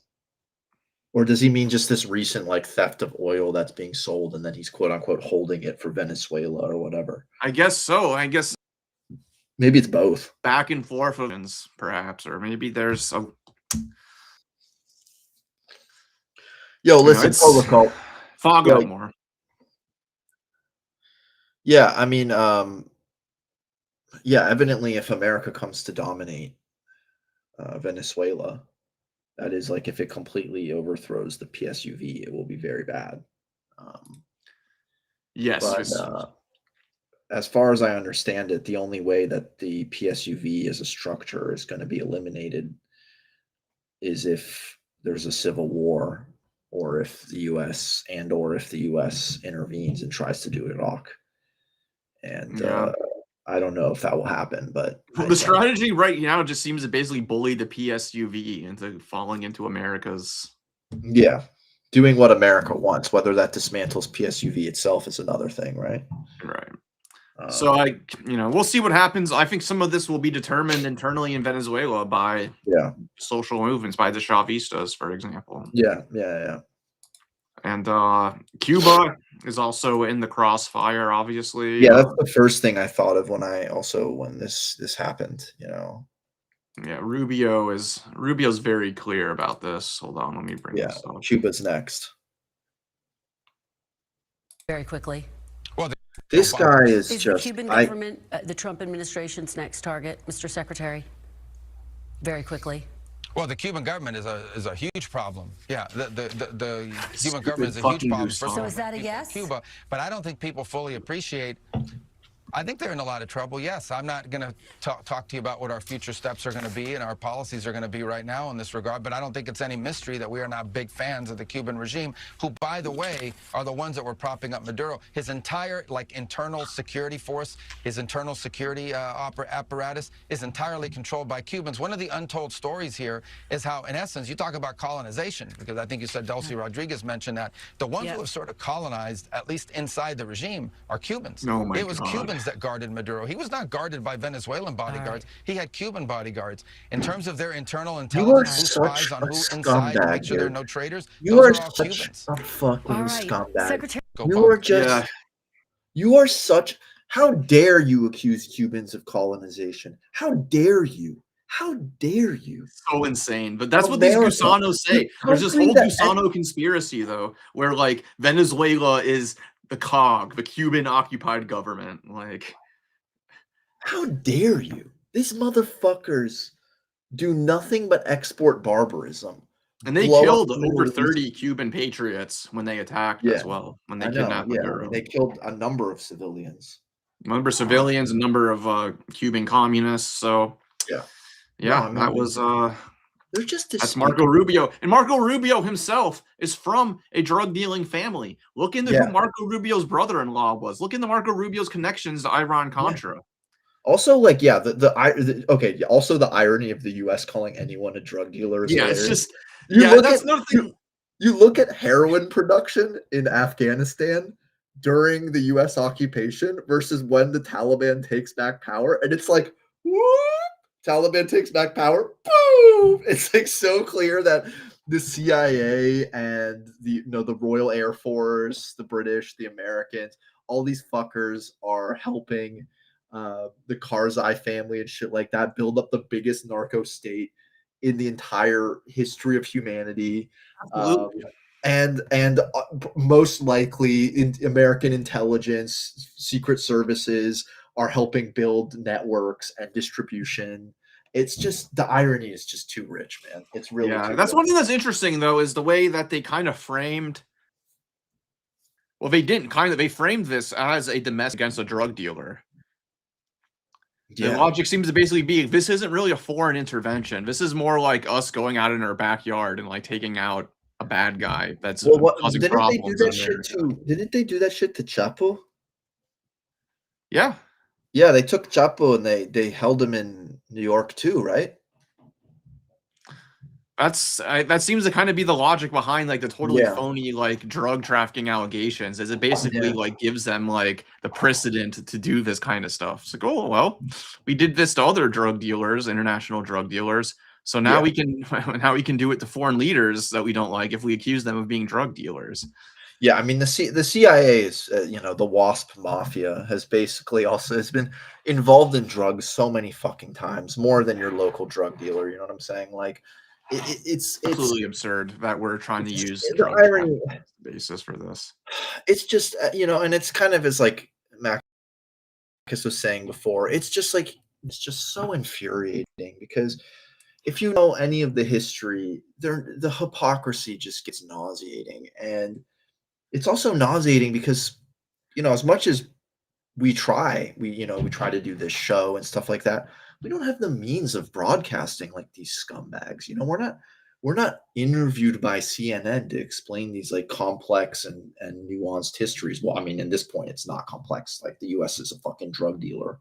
or does he mean just this recent like theft of oil that's being sold, and then he's quote unquote holding it for Venezuela or whatever? I guess so. I guess maybe it's both. Back and forth, perhaps, or maybe there's a. Yo, listen, protocol. Fog out more. Yeah, I mean, yeah, evidently, if America comes to dominate Venezuela, that is like if it completely overthrows the PSUV, it will be very bad. Yes. But, as far as I understand it, the only way that the PSUV as a structure is going to be eliminated is if there's a civil war, or if the U.S. intervenes and tries to do Iraq. And I don't know if that will happen, but the strategy right now just seems to basically bully the PSUV into falling into America's. Yeah, doing what America wants. Whether that dismantles PSUV itself is another thing, right? Right. So we'll see what happens. I think some of this will be determined internally in Venezuela by social movements, by the Chavistas, for example. Yeah. And Cuba is also in the crossfire, obviously. Yeah, that's the first thing I thought of when this happened. Yeah, Rubio's very clear about this. Hold on, let me bring this up. Cuba's next. Very quickly. Well, this guy is just the Cuban government, the Trump administration's next target, Mr. Secretary? Very quickly. Well, the Cuban government is a huge problem. Yeah, the Cuban government is a huge problem. So is that a yes? Cuba, but I don't think people fully appreciate. I think they're in a lot of trouble. Yes, I'm not going to talk to you about what our future steps are going to be and our policies are going to be right now in this regard, but I don't think it's any mystery that we are not big fans of the Cuban regime, who, by the way, are the ones that were propping up Maduro. His entire, internal security force, his internal security apparatus is entirely controlled by Cubans. One of the untold stories here is how, in essence, you talk about colonization, because I think you said Dulce Rodriguez mentioned that. The ones who have sort of colonized, at least inside the regime, are Cubans. Oh my it was God. Cubans that guarded Maduro. He was not guarded by Venezuelan bodyguards. He had Cuban bodyguards. In terms of their internal intelligence, who spies on who inside to make sure there are no traitors, those are all Cubans. A fucking scumbag. Secretary, you are such. How dare you accuse Cubans of colonization? How dare you? How dare you? So insane. But that's what these Gusanos say. There's this whole Gusano conspiracy, though, where Venezuela is the COG, the Cuban occupied government. How dare you? These motherfuckers do nothing but export barbarism. And they killed over 30 Cuban patriots when they attacked as well, when they kidnapped Maduro. They killed a number of civilians. A number of Cuban communists. So that was they're just that's Marco Rubio. And Marco Rubio himself is from a drug dealing family. Look into who Marco Rubio's brother-in-law was. Look into Marco Rubio's connections to Iran-Contra. Also, like, yeah, okay, also the irony of the US calling anyone a drug dealer is Yeah, it's hilarious. just You yeah, look at that's another you thing. you look at heroin production in Afghanistan during the US occupation versus when the Taliban takes back power, and it's like, whoop, Taliban takes back power, boom! It's like so clear that the CIA and the Royal Air Force, the British, the Americans, all these fuckers are helping the Karzai family and shit like that build up the biggest narco state in the entire history of humanity. Um, Absolutely. most likely, American intelligence, secret services are helping build networks and distribution. It's just the irony is just too rich, man. It's really Yeah, too that's rich. one thing that's interesting though is the way that they kind of framed. Well, they didn't kind of. They framed this as a domestic against a drug dealer. The Yeah. logic seems to basically be this isn't really a foreign intervention. This is more like us going out in our backyard and like taking out a bad guy that's Well, what causing didn't they do problems in that shit America. to? Didn't they do that shit to Chapo? Yeah, Yeah, they took Chapo and they held him in New York too, right? that seems to kind of be the logic behind like the totally Yeah, phony like drug trafficking allegations. Is it basically yeah, like gives them like the precedent to do this kind of stuff? It's like, oh well, we did this to other drug dealers, international drug dealers. So now yeah. we can now we can do it to foreign leaders that we don't like if we accuse them of being drug dealers. Yeah, I mean the CIA is the WASP mafia has been involved in drugs so many fucking times, more than your local drug dealer. You know what I'm saying? Like, it's Absolutely absurd that we're trying to use the drug irony. trafficking as the basis for this. It's just and it's kind of as like Max was saying before. It's just so infuriating because if you know any of the history, the hypocrisy just gets nauseating, and it's also nauseating because as much as we try to do this show and stuff like that, we don't have the means of broadcasting like these scumbags. We're not interviewed by CNN to explain these like complex and nuanced histories. Well, I mean, in this point, it's not complex. Like the U.S. is a fucking drug dealer.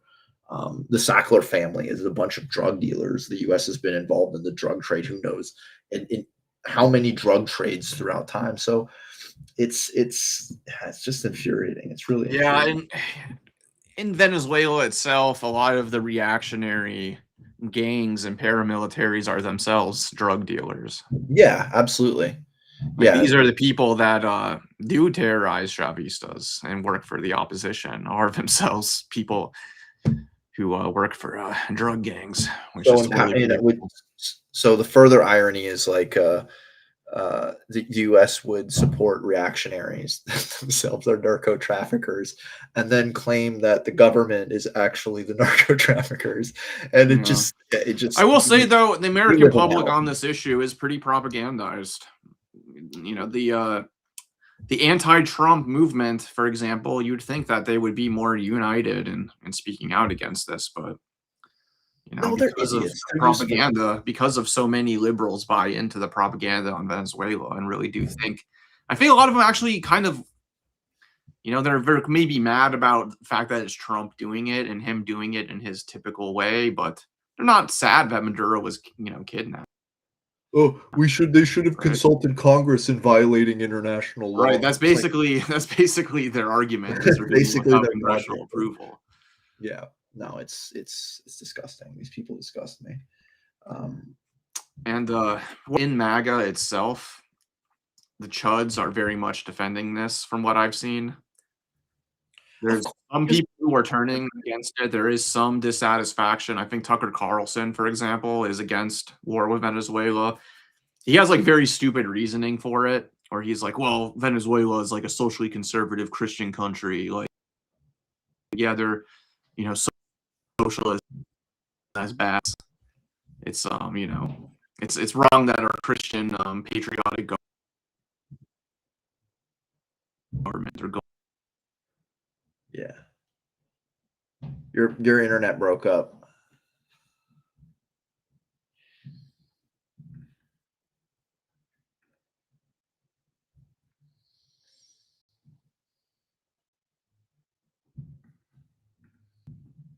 The Sackler family is a bunch of drug dealers. The U.S. has been involved in the drug trade. Who knows in how many drug trades throughout time? So it's just infuriating. It's really Yeah, infuriating. and in Venezuela itself, a lot of the reactionary gangs and paramilitaries are themselves drug dealers. Yeah, absolutely. Like Yeah. these are the people that do terrorize Chavistas and work for the opposition, are themselves people who work for drug gangs, which So is in that, totally believable. so the further irony is like the U.S. would support reactionaries that themselves are narco traffickers, and then claim that the government is actually the narco traffickers, and Yeah. it I just will say though, the we American live in public hell. on this issue is pretty propagandized. You know, the anti-Trump movement, for example, you'd think that they would be more united in speaking out against this, but No, they're because of idiots. They're useful. propaganda, because of so many liberals buy into the propaganda on Venezuela and really do think, I think a lot of them actually kind of, they're maybe mad about the fact that it's Trump doing it and him doing it in his typical way, but they're not sad that Maduro was, kidnapped, Oh, they should have right? consulted Congress in violating international Right. law. It's like That's basically their argument is they're doing it basically without their congressional project. approval. Yeah. No, it's disgusting. These people disgust me. Um, And in MAGA itself, the Chuds are very much defending this from what I've seen. of There's some course. people who are turning against it. There is some dissatisfaction. I think Tucker Carlson, for example, is against war with Venezuela. He has like very stupid reasoning for it, or he's like, well, Venezuela is like a socially conservative Christian country. Like, yeah, they're, socialist as bad. It's it's wrong that our Christian patriotic government are going. Yeah. Your internet broke up.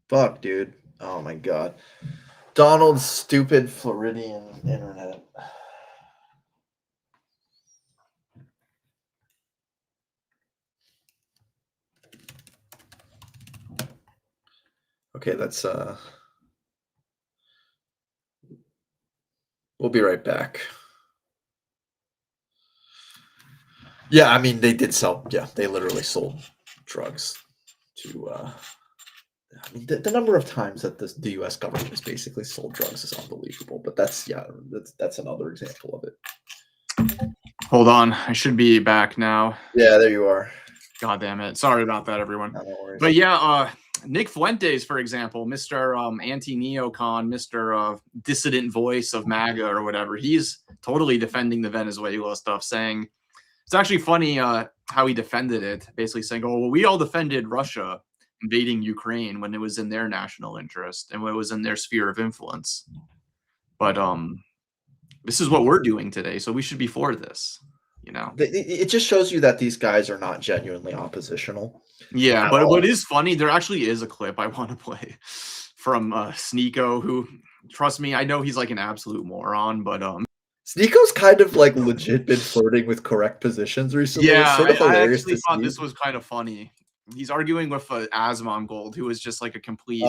Fuck, dude. Oh my god. Donald's stupid Floridian internet. Okay, that's we'll be right back. Yeah, I mean they did sell, yeah, they literally sold drugs to I mean the number of times that the US government has basically sold drugs is unbelievable, but that's that's another example of it. Hold on, I should be back now. Yeah, there you are. God damn it. Sorry about that, everyone. No worries. But yeah, Nick Fuentes, for example, Mr. Anti-Neocon, Mr. Dissident voice of MAGA or whatever, he's totally defending the Venezuela stuff, saying it's actually funny how he defended it, basically saying, oh, well, we all defended Russia invading Ukraine when it was in their national interest and when it was in their sphere of influence. But this is what we're doing today, so we should be for this. You know, it just shows you that these guys are not genuinely oppositional. Yeah, but what is funny, there actually is a clip I want to play from Sneeko, who, trust me, I know he's like an absolute moron, but Sneeko's kind of like legit been flirting with correct positions recently. yeah, It's sort of I hilarious actually to thought see. this was kind of funny. He's arguing with Asmongold, who is just like a complete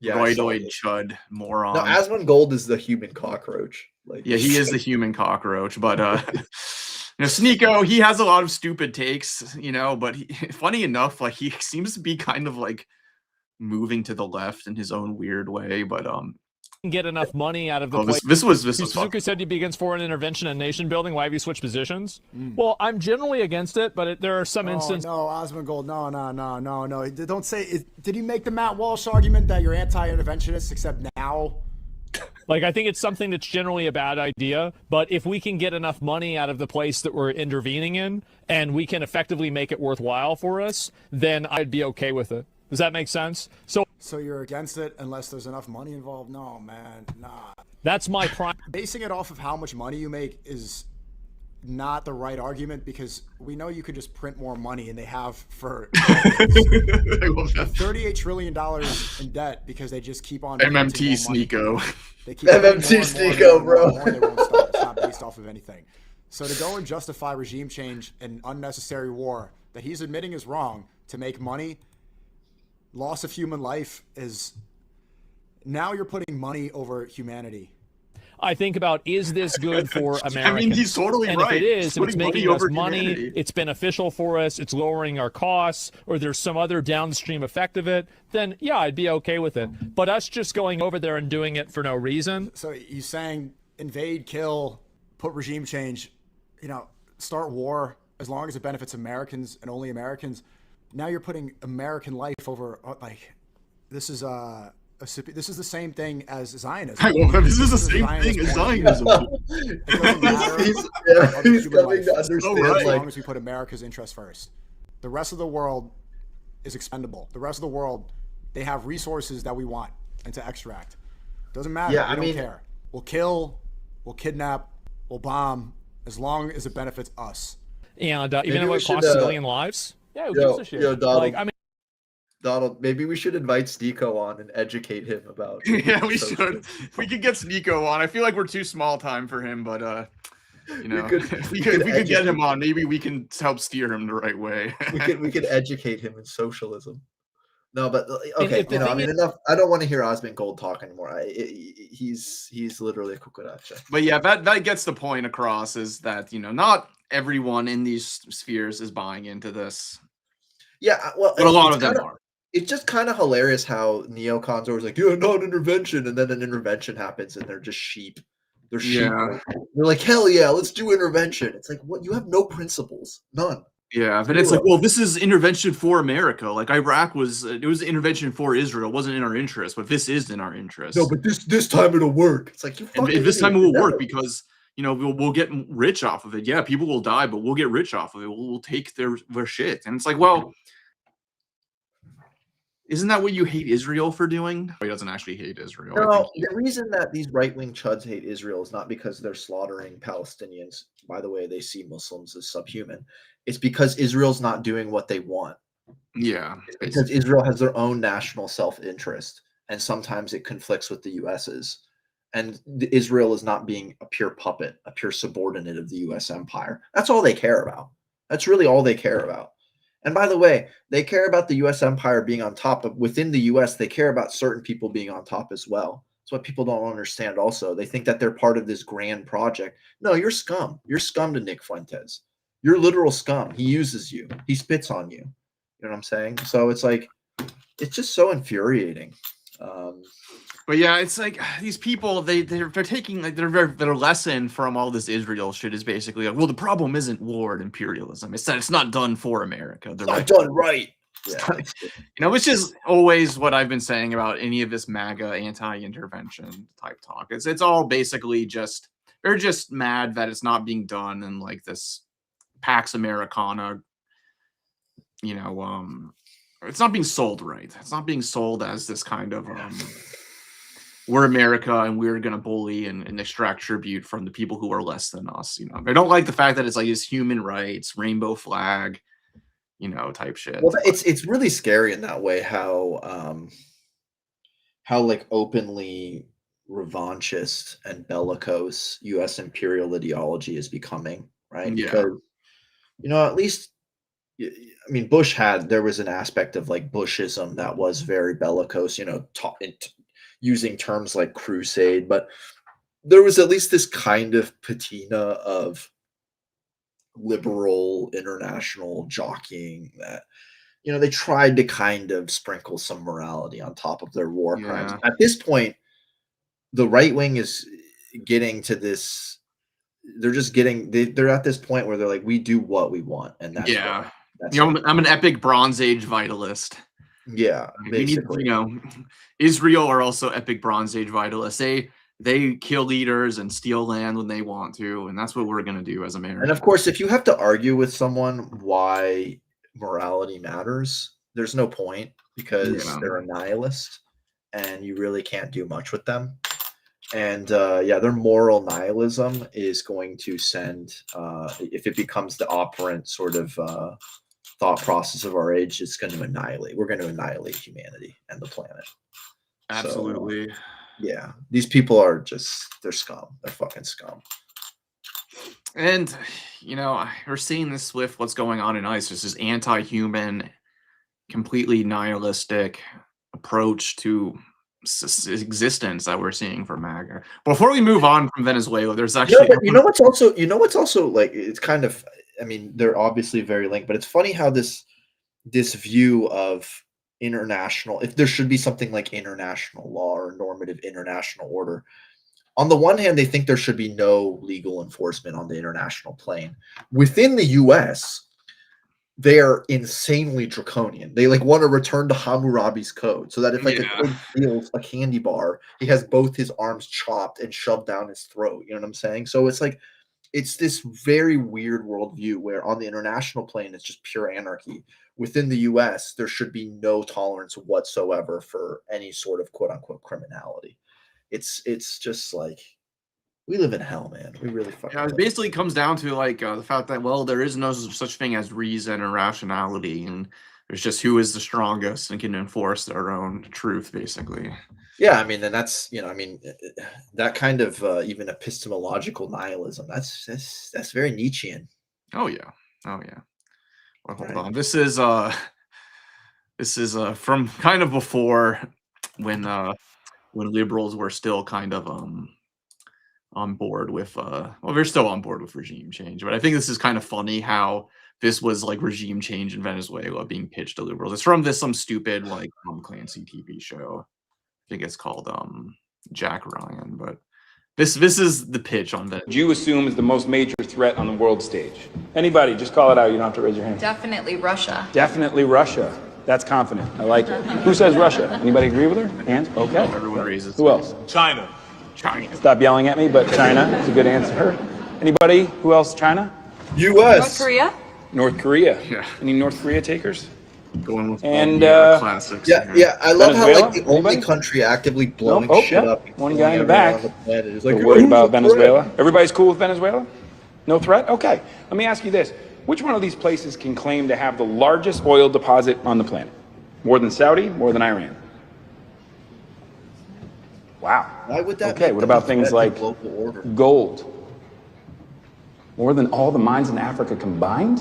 Yeah, I saw roidoid this. chud moron. No, Asmongold is the human cockroach. Like, Yeah, he is the human cockroach, but you know, Sneeko, he has a lot of stupid takes, you know, but funny enough, like he seems to be kind of like moving to the left in his own weird way, but get enough money out of the this was Suzuki said you'd be against foreign intervention and nation building. Why have you switched positions? Well, I'm generally against it, but there are some instances. No, Osmongold, no. Don't say. Did he make the Matt Walsh argument that you're anti-interventionist, except now? Like, I think it's something that's generally a bad idea, but if we can get enough money out of the place that we're intervening in, and we can effectively make it worthwhile for us, then I'd be okay with it. Does that make sense? So you're against it unless there's enough money involved? No, man, nah. That's my prime. Basing it off of how much money you make is not the right argument, because we know you could just print more money, and they have for $38 trillion in debt because they just keep on MMT Sneeko. They keep MMT Sneeko, bro. They won't stop. It's not based off of anything. So to go and justify regime change and unnecessary war that he's admitting is wrong to make money, loss of human life is, now you're putting money over humanity. I think about, is this good for Americans? I mean, he's totally and right. If it is, if it's making us money, humanity. it's beneficial for us, it's lowering our costs, or there's some other downstream effect of it, then yeah, I'd be okay with it. But us just going over there and doing it for no reason. So he's saying invade, kill, put regime change, you know, start war, as long as it benefits Americans and only Americans. Now you're putting American life over, like, this is the same thing as Zionism. This is the same thing as Zionism. It doesn't matter He's coming to as understand, long as we put America's interests first. The rest of the world is expendable. The rest of the world, they have resources that we want and to extract. Doesn't matter. Yeah, we don't care. We'll kill, we'll kidnap, we'll bomb, as long as it benefits us. And even if it costs civilian lives, yeah, who gives a shit? Donald, like, I mean, Donald, maybe we should invite Sneeko on and educate him about. Yeah, we should. If we could get Sneeko on, I feel like we're too small time for him, but you know, if we could get him on, maybe we can help steer him the right way. we could educate him in socialism. No, but okay, you know, I mean, enough. I don't want to hear Osmongold talk anymore. He's literally a cucaracha. But yeah, that gets the point across, is that, you know, not everyone in these spheres is buying into this. Yeah, well, but a lot of them are. It's just kind of hilarious how neocons are always like, yeah, not intervention, and then an intervention happens and they're just sheep. They're sheep. Yeah. They're like, hell yeah, let's do intervention. It's like, what? You have no principles, none. Yeah, but it's like, well, this is intervention for America. Like, Iraq was intervention for Israel. It wasn't in our interest, but this is in our interest. No, but this time it'll work. It's like, you fucking this time it will work because, you know, we'll get rich off of it. Yeah, people will die, but we'll get rich off of it. We'll take their shit. And it's like, well, isn't that what you hate Israel for doing? He doesn't actually hate Israel. No, the reason that these right-wing chuds hate Israel is not because they're slaughtering Palestinians. By the way, they see Muslims as subhuman. It's because Israel's not doing what they want. Yeah, because basically. Israel has their own national self-interest, and sometimes it conflicts with the US's. And Israel is not being a pure puppet, a pure subordinate of the US empire. That's all they care about. That's really all they care about. And by the way, they care about the US empire being on top of within the US, they care about certain people being on top as well. That's what people don't understand also. They think that they're part of this grand project. No, you're scum. You're scum to Nick Fuentes. You're literal scum. He uses you. He spits on you. You know what I'm saying? So it's like, it's just so infuriating. But yeah, it's like these people they're taking like their lesson from all this Israel shit is basically like, well, the problem isn't war and imperialism. It's that it's not done for America. It's not done right. Yeah, Which is always what I've been saying about any of this MAGA anti-intervention type talk. It's all basically just they're just mad that it's not being done in like this Pax Americana, it's not being sold right. It's not being sold as this kind of we're America and we're gonna bully and extract tribute from the people who are less than us. I don't like the fact that it's like this human rights, rainbow flag, type shit. Well, it's really scary in that way how like openly revanchist and bellicose U.S. imperial ideology is becoming, right? Yeah. Because at least Bush there was an aspect of like Bushism that was very bellicose, using terms like crusade, but there was at least this kind of patina of liberal international jockeying that they tried to kind of sprinkle some morality on top of their war crimes. At this point, the right wing is getting to this. They're just getting. They're at this point where they're like, we do what we want, and that's I'm an epic Bronze Age vitalist. Yeah, basically. Israel are also epic Bronze Age vitalists. They kill leaders and steal land when they want to, and that's what we're going to do as Americans. And of course, if you have to argue with someone why morality matters, there's no point because they're a nihilist and you really can't do much with them. And their moral nihilism is going to send, if it becomes the operant sort of thought process of our age, it's going to annihilate. We're going to annihilate humanity and the planet. Absolutely. So, yeah, these people are they're scum. They're fucking scum. And, we're seeing this with what's going on in ISIS, this anti-human, completely nihilistic approach to existence that we're seeing from MAGA. Before we move on from Venezuela, there's actually... what's also like, it's kind of, they're obviously very linked, but it's funny how this view of international, if there should be something like international law or normative international order, on the one hand, they think there should be no legal enforcement on the international plane. Within the US, they are insanely draconian. They want to return to Hammurabi's code, so that if a kid steals a candy bar, he has both his arms chopped and shoved down his throat. You know what I'm saying? So it's this very weird worldview where on the international plane, it's just pure anarchy. Within the US, there should be no tolerance whatsoever for any sort of quote unquote criminality. It's just like, we live in hell, man. We really fucking it basically comes down to the fact that, there is no such thing as reason or rationality, and there's just who is the strongest and can enforce their own truth, basically. Yeah, and that's that kind of even epistemological nihilism. That's very Nietzschean. Oh yeah. Well, hold on. This is from kind of before when liberals were still kind of on board with they're still on board with regime change, but I think this is kind of funny how this was like regime change in Venezuela being pitched to liberals. It's from some stupid Tom Clancy TV show. I think it's called Jack Ryan, but this is the pitch on that. You assume is the most major threat on the world stage. Anybody, just call it out. You don't have to raise your hand. Definitely Russia. Definitely Russia. That's confident. I like it. Who says Russia? Anybody agree with her? Hands? Okay. Everyone raises. Who else? China. Stop yelling at me, but China is a good answer. Anybody? Who else? China? U.S. North Korea? North Korea. Yeah. Any North Korea takers? Going with And, classics. Yeah. I love Venezuela? how the only Anybody? country actively blowing Nope. shit up. One guy in the back. Is We're worried about Venezuela. Everybody's cool with Venezuela? No threat? Okay. Let me ask you this. Which one of these places can claim to have the largest oil deposit on the planet? More than Saudi, more than Iran? Wow. Why would that Okay, make what them about a things threat to like global order? gold? More than all the mines in Africa combined?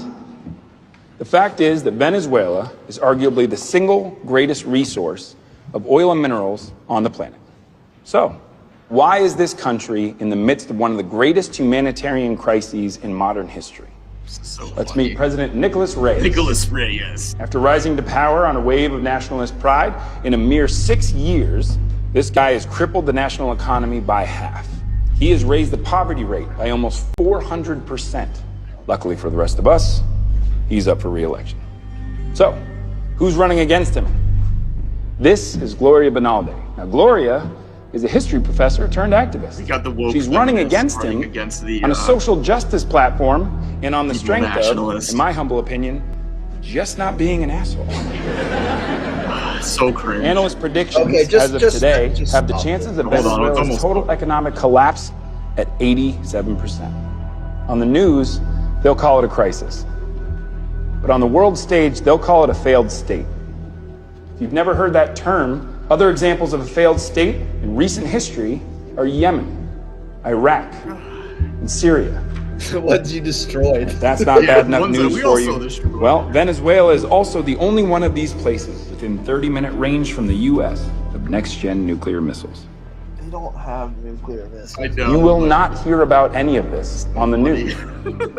The fact is that Venezuela is arguably the single greatest resource of oil and minerals on the planet. So, why is this country in the midst of one of the greatest humanitarian crises in modern history? So Let's funny. meet President Nicolas Reyes. Nicholas Reyes. After rising to power on a wave of nationalist pride, in a mere 6 years, this guy has crippled the national economy by half. He has raised the poverty rate by almost 400%. Luckily for the rest of us, he's up for re-election. So, who's running against him? This is Gloria Benalde. Now, Gloria is a history professor turned activist. We got the woke She's running feminists against running him against the, on a social justice platform and on the evil strength of, nationalist. in my humble opinion, just not being an asshole. So cringe. Analyst predictions Okay, as of today just have the stop chances it. of Hold on, it's Venezuela's almost total over. economic collapse at 87%. On the news, they'll call it a crisis. But on the world stage, they'll call it a failed state. If you've never heard that term, other examples of a failed state in recent history are Yemen, Iraq, and Syria. The ones you destroyed. That's not Yeah, bad enough ones that news we for also you. destroyed. Well, Venezuela is also the only one of these places within 30-minute range from the U.S. of next-gen nuclear missiles. They don't have nuclear missiles. I know. You will not hear about any of this on the news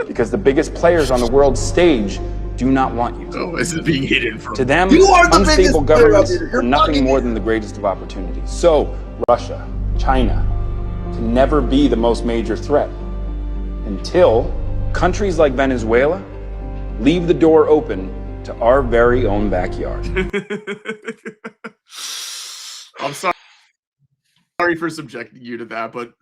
because the biggest players on the world stage do not want you to. Oh, this is being hidden from. To them, You are the biggest unstable player governments out there. You're are nothing fucking more it. than the greatest of opportunities. So, Russia, China, can never be the most major threat until countries like Venezuela leave the door open to our very own backyard. I'm sorry for subjecting you to that, but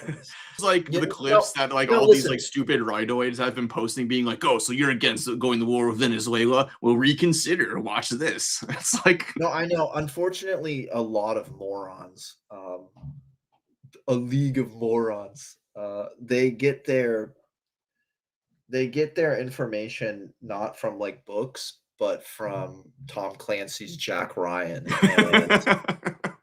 it's like Yeah, the clips no, that like no, all listen. these like stupid rightoids have been posting, being like, "Oh, so you're against going to war with Venezuela? Well, reconsider. Watch this." It's like, No, I know. Unfortunately, a lot of morons, a league of morons, they get their information not from like books, but from Tom Clancy's Jack Ryan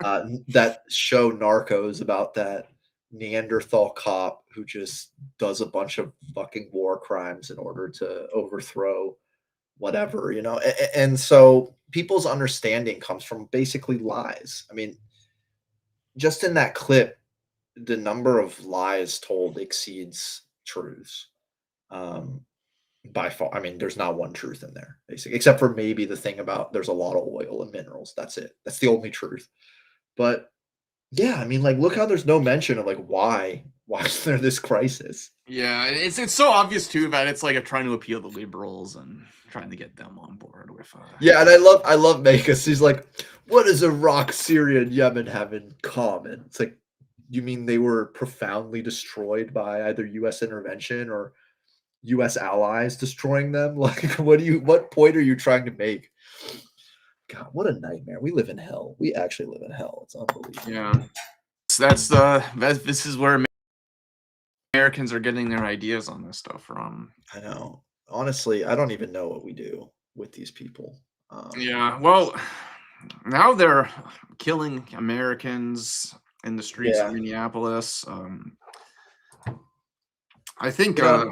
and that show Narcos about that Neanderthal cop who just does a bunch of fucking war crimes in order to overthrow whatever, you know. And so people's understanding comes from basically lies. I mean, just in that clip, the number of lies told exceeds truths. By far, I mean, there's not one truth in there, basically, except for maybe the thing about there's a lot of oil and minerals. That's it. That's the only truth. But yeah, I mean, like, look how there's no mention of like why is there this crisis? yeah, it's so obvious too that it's like trying to appeal to liberals and trying to get them on board with. Yeah, and I love Mekas. He's like, what does Iraq, Syria, and Yemen have in common? It's like, you mean they were profoundly destroyed by either U.S. intervention or U.S. allies destroying them? Like, what point are you trying to make? God, what a nightmare. We live in hell. We actually live in hell. It's unbelievable. Yeah, this is where Americans are getting their ideas on this stuff from. I know. Honestly, I don't even know what we do with these people. Yeah, well, now they're killing Americans in the streets Yeah. of Minneapolis. I think Yeah.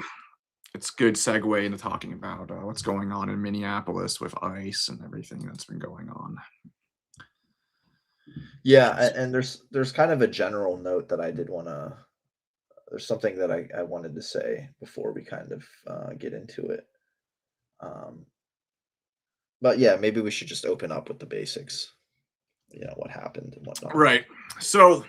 it's a good segue into talking about what's going on in Minneapolis with ICE and everything that's been going on. Yeah, and there's kind of a general note that I did want to. There's something that I wanted to say before we kind of get into it. But yeah, maybe we should just open up with the basics. You know, what happened and whatnot. Right. So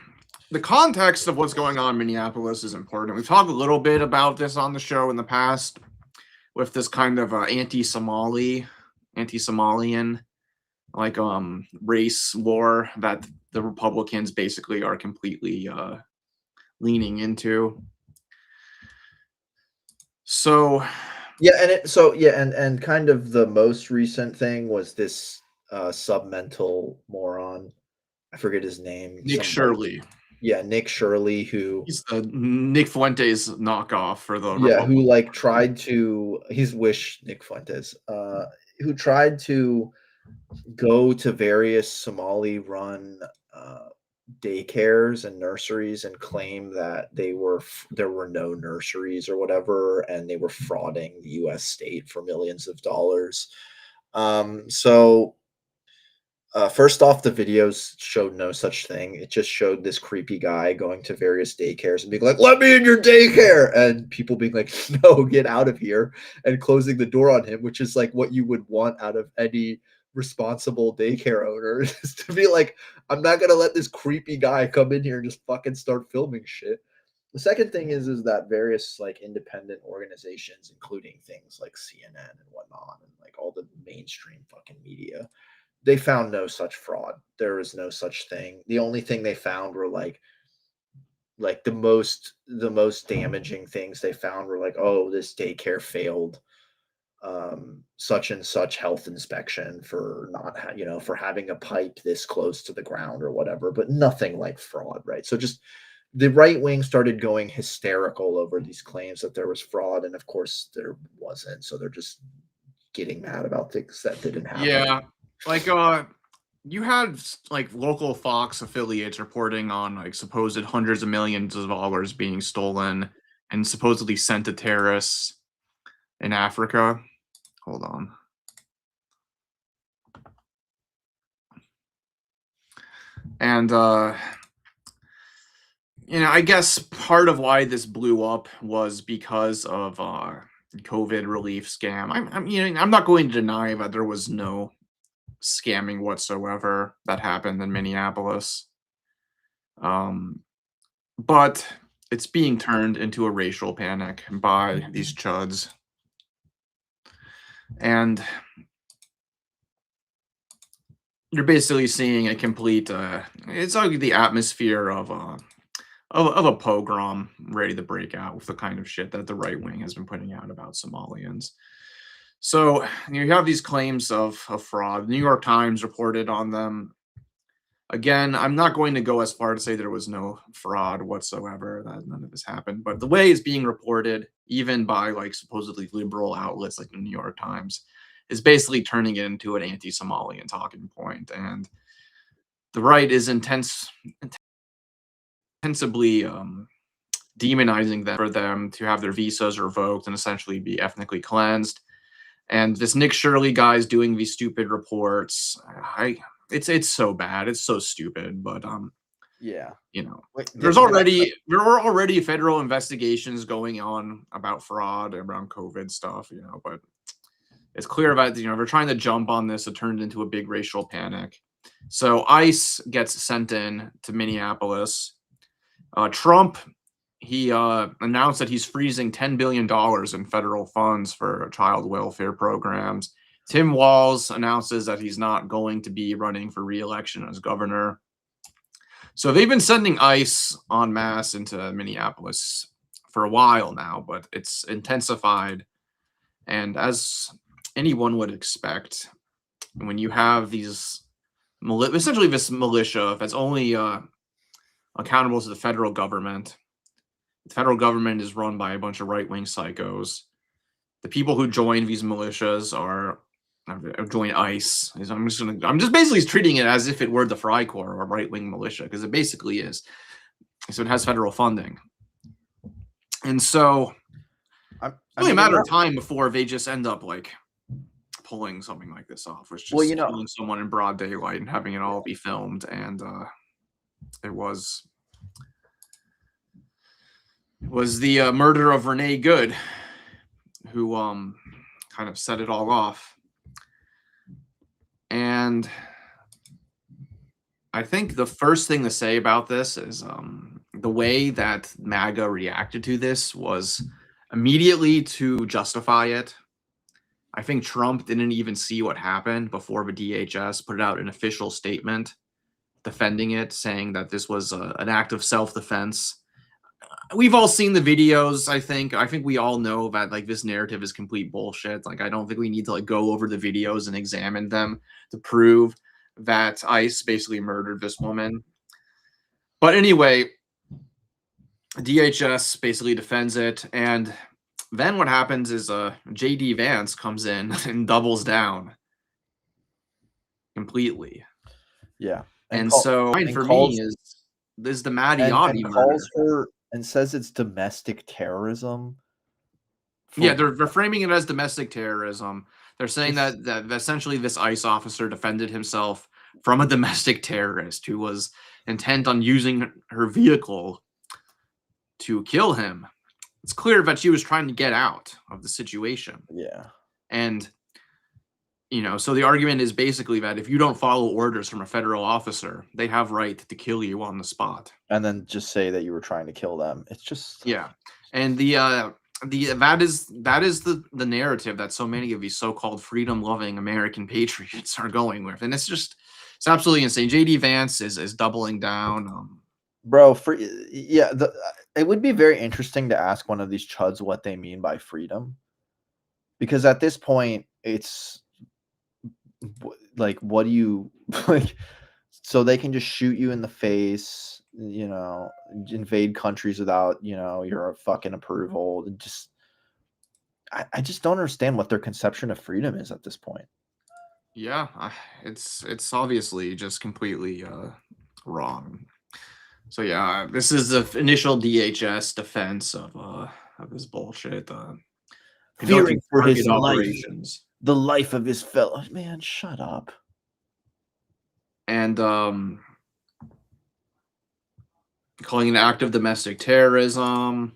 the context of what's going on in Minneapolis is important. We've talked a little bit about this on the show in the past with this kind of anti-Somalian like race war that the Republicans basically are completely leaning into. So Yeah, and kind of the most recent thing was this submental moron. I forget his name. Nick somebody- Shirley. Yeah, Nick Shirley, who He's the Nick Fuentes knockoff for the yeah, who Republican. like tried to he's Wish Nick Fuentes, who tried to go to various Somali run daycares and nurseries and claim that there were no nurseries or whatever, and they were frauding the US state for millions of dollars. So first off, the videos showed no such thing. It just showed this creepy guy going to various daycares and being like, "Let me in your daycare," and people being like, "No, get out of here," and closing the door on him, which is like what you would want out of any responsible daycare owner, is to be like, "I'm not gonna let this creepy guy come in here and just fucking start filming shit." The second thing is that various like independent organizations, including things like CNN and whatnot, and like all the mainstream fucking media, they found no such fraud. There is no such thing. The only thing they found were like the most damaging things they found were like, oh, this daycare failed such and such health inspection for not for having a pipe this close to the ground or whatever, but nothing like fraud, right? So just the right wing started going hysterical over these claims that there was fraud, and of course there wasn't. So they're just getting mad about things that didn't happen. Yeah, like you had like local Fox affiliates reporting on like supposed hundreds of millions of dollars being stolen and supposedly sent to terrorists in Africa. Hold on. And I guess part of why this blew up was because of COVID relief scam. I'm not going to deny that there was no scamming whatsoever that happened in Minneapolis. But it's being turned into a racial panic by these chuds. And you're basically seeing a complete it's like the atmosphere of a pogrom ready to break out with the kind of shit that the right wing has been putting out about Somalians. So you have these claims of fraud. The New York Times reported on them. Again, I'm not going to go as far to say there was no fraud whatsoever, that none of this happened, but the way it's being reported, even by like supposedly liberal outlets like the New York Times, is basically turning it into an anti-Somalian talking point. And the right is intensively demonizing them for them to have their visas revoked and essentially be ethnically cleansed. And this Nick Shirley guy is doing these stupid reports. It's so bad. It's so stupid. But Yeah. there were already federal investigations going on about fraud around COVID stuff. But it's clear that they're trying to jump on this. It turned into a big racial panic. So ICE gets sent in to Minneapolis. Trump, he announced that he's freezing $10 billion in federal funds for child welfare programs. Tim Walz announces that he's not going to be running for re-election as governor. So they've been sending ICE en masse into Minneapolis for a while now, but it's intensified. And as anyone would expect, when you have these essentially this militia that's only accountable to the federal government. The federal government is run by a bunch of right-wing psychos. The people who join these militias join ICE. I'm just basically treating it as if it were the Freikorps or a right-wing militia, because it basically is. So it has federal funding. And so it's only a matter of time before they just end up like pulling something like this off, which just killing someone in broad daylight and having it all be filmed. And it was the murder of Renee Good who kind of set it all off. And I think the first thing to say about this is the way that MAGA reacted to this was immediately to justify it. I think Trump didn't even see what happened before the DHS put out an official statement defending it, saying that this was an act of self-defense. We've all seen the videos. I think we all know that like this narrative is complete bullshit. Like I don't think we need to like go over the videos and examine them to prove that ICE basically murdered this woman. But anyway, DHS basically defends it, and then what happens is J.D. Vance comes in and doubles down completely. Yeah. And call- so and for calls- me is the Mattiotti and murder. calls her and says it's domestic terrorism. Yeah, they're framing it as domestic terrorism. They're saying This- that essentially this ICE officer defended himself from a domestic terrorist who was intent on using her vehicle to kill him. It's clear that she was trying to get out of the situation. Yeah. And, so the argument is basically that if you don't follow orders from a federal officer, they have right to kill you on the spot. And then just say that you were trying to kill them. It's just Yeah. And that is the narrative that so many of these so-called freedom-loving American patriots are going with. And it's absolutely insane. JD Vance is doubling down. Bro, it would be very interesting to ask one of these chuds what they mean by freedom. Because at this point, it's like, what do you like? So they can just shoot you in the face, invade countries without, your fucking approval. I just don't understand what their conception of freedom is at this point. Yeah, it's obviously just completely wrong. So yeah, this is the initial DHS defense of this bullshit. Fearing for his operations. The life of his fellow man. Shut up. And calling it an act of domestic terrorism.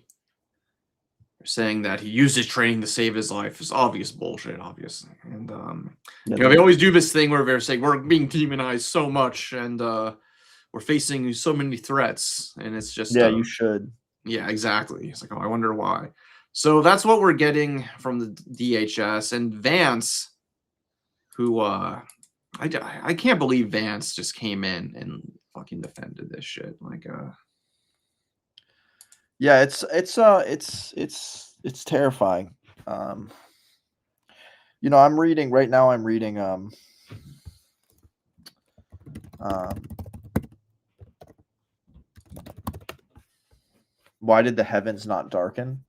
They're saying that he used his training to save his life. It's obvious bullshit, obviously. And they always do this thing where they're saying we're being demonized so much, and we're facing so many threats, and it's just you should. Yeah, exactly. It's like, oh, I wonder why. So that's what we're getting from the DHS and Vance, who I can't believe Vance just came in and fucking defended this shit. Like, yeah, it's terrifying. I'm reading right now. I'm reading Why Did the Heavens Not Darken?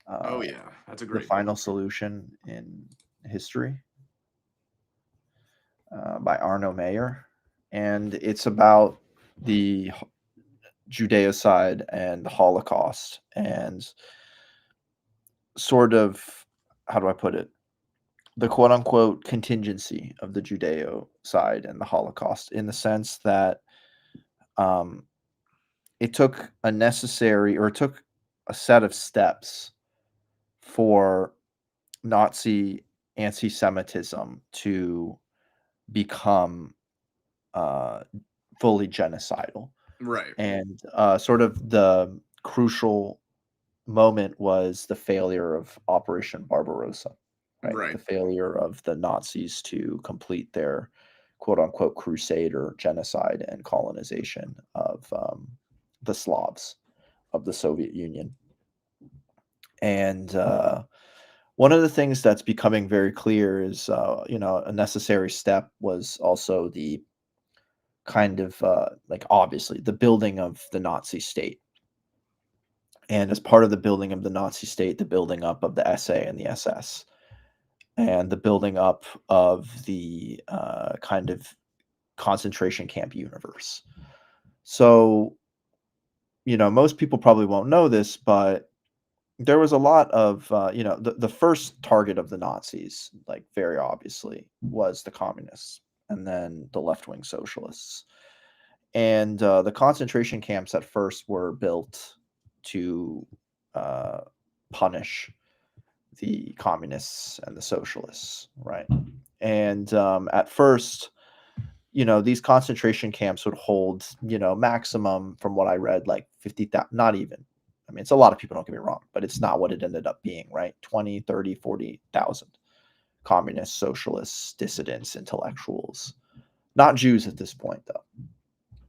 oh yeah, that's a great The Final Solution in History by Arno Mayer, and it's about the Judeocide and the Holocaust, and sort of, how do I put it, the quote-unquote contingency of the Judeocide and the Holocaust, in the sense that it took a set of steps for Nazi anti-Semitism to become fully genocidal. Right. And sort of the crucial moment was the failure of Operation Barbarossa, right? The failure of the Nazis to complete their quote-unquote crusade or genocide and colonization of the Slavs of the Soviet Union. And one of the things that's becoming very clear is, a necessary step was also the kind of obviously the building of the Nazi state. And as part of the building of the Nazi state, the building up of the SA and the SS, and the building up of the kind of concentration camp universe. So, most people probably won't know this, but there was a lot of, the first target of the Nazis, like very obviously, was the communists, and then the left-wing socialists. And the concentration camps at first were built to punish the communists and the socialists, right? And at first, these concentration camps would hold, maximum, from what I read, like 50,000, not even. I mean, it's a lot of people, don't get me wrong, but it's not what it ended up being, right? 20, 30, 40,000 communists, socialists, dissidents, intellectuals. Not Jews at this point, though,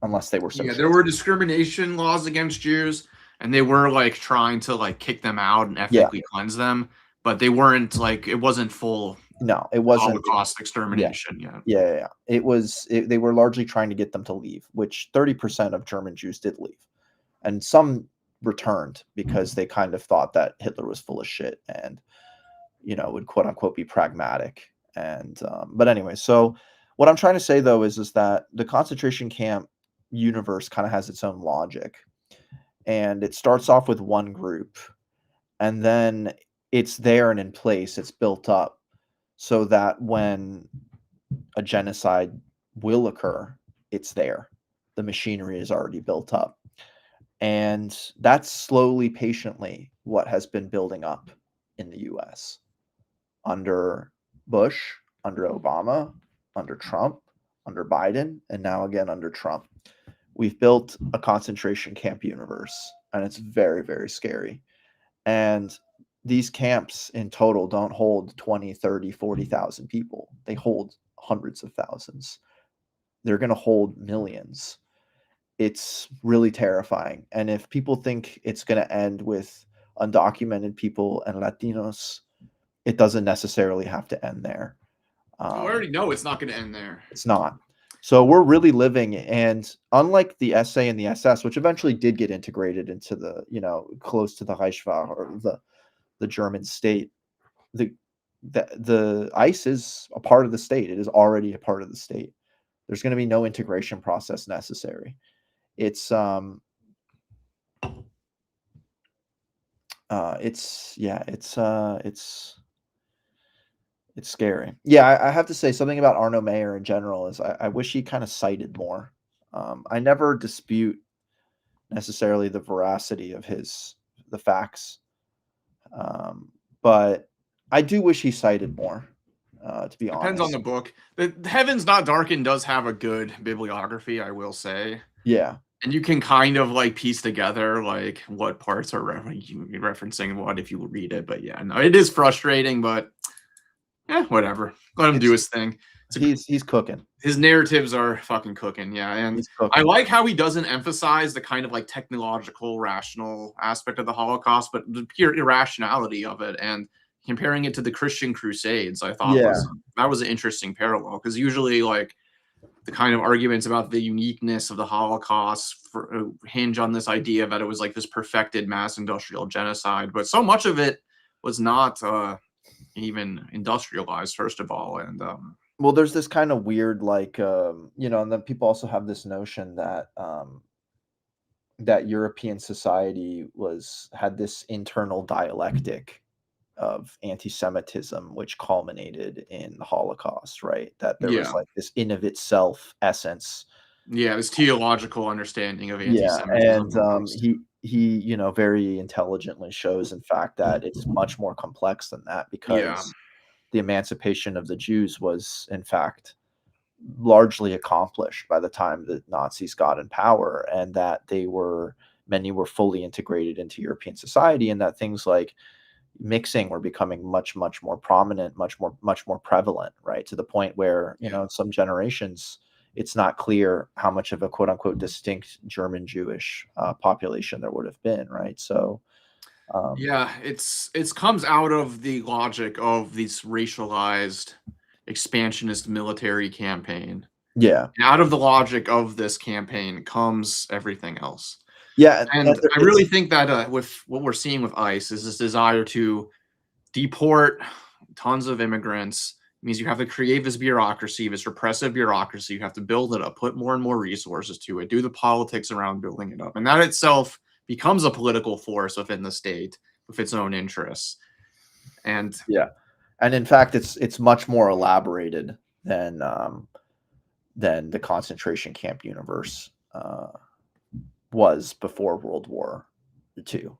unless they were socialists. Yeah, there were discrimination laws against Jews, and they were trying to kick them out and ethnically cleanse them, but they weren't it wasn't full No, it wasn't. Holocaust extermination. Yeah. Yeah. It was. They were largely trying to get them to leave, which 30% of German Jews did leave, and some returned because they kind of thought that Hitler was full of shit and, would quote unquote be pragmatic. And but anyway, so what I'm trying to say though is that the concentration camp universe kind of has its own logic, and it starts off with one group, and then it's there and in place, it's built up so that when a genocide will occur, it's there. The machinery is already built up. And that's slowly, patiently what has been building up in the US under Bush, under Obama, under Trump, under Biden, and now again under Trump. We've built a concentration camp universe, and it's very, very scary. And these camps in total don't hold 20, 30, 40,000 people. They hold hundreds of thousands. They're going to hold millions. It's really terrifying. And if people think it's going to end with undocumented people and Latinos, it doesn't necessarily have to end there. I already know it's not going to end there. It's not. So we're really living, and unlike the SA and the SS, which eventually did get integrated into the, close to the Reichswehr or the German state, the ICE is a part of the state. It is already a part of the state. There's going to be no integration process necessary. It's scary. Yeah, I have to say something about Arno Mayer in general is I wish he kind of cited more. I never dispute necessarily the veracity of the facts, but I do wish he cited more. To be honest, depends on the book. The Heaven's Not Darkened does have a good bibliography, I will say. Yeah. And you can kind of like piece together like what parts are referencing what if you read it. But yeah, no, it is frustrating, but whatever. Let him do his thing. He's cooking. His narratives are fucking cooking, yeah. And I like how he doesn't emphasize the kind of like technological, rational aspect of the Holocaust, but the pure irrationality of it, and comparing it to the Christian Crusades, I thought that was an interesting parallel, because usually like the kind of arguments about the uniqueness of the Holocaust hinge on this idea that it was like this perfected mass industrial genocide, but so much of it was not even industrialized, first of all. And well, there's this kind of weird like and then people also have this notion that that European society had this internal dialectic of anti-Semitism, which culminated in the Holocaust, right? That there was like this in of itself essence. Yeah, this theological understanding of anti-Semitism. Yeah, and he very intelligently shows, in fact, that it's much more complex than that, because the emancipation of the Jews was, in fact, largely accomplished by the time the Nazis got in power, and that many were fully integrated into European society, and that things like mixing were becoming much, much more prominent, much more prevalent, right? To the point where, in some generations, it's not clear how much of a quote unquote distinct German Jewish population there would have been, right? So, it's comes out of the logic of this racialized expansionist military campaign. Yeah. And out of the logic of this campaign comes everything else. Yeah, and I really think that with what we're seeing with ICE is this desire to deport tons of immigrants. It means you have to create this bureaucracy, this repressive bureaucracy. You have to build it up, put more and more resources to it, do the politics around building it up. And that itself becomes a political force within the state with its own interests. And and in fact, it's much more elaborated than the concentration camp universe was before World War II,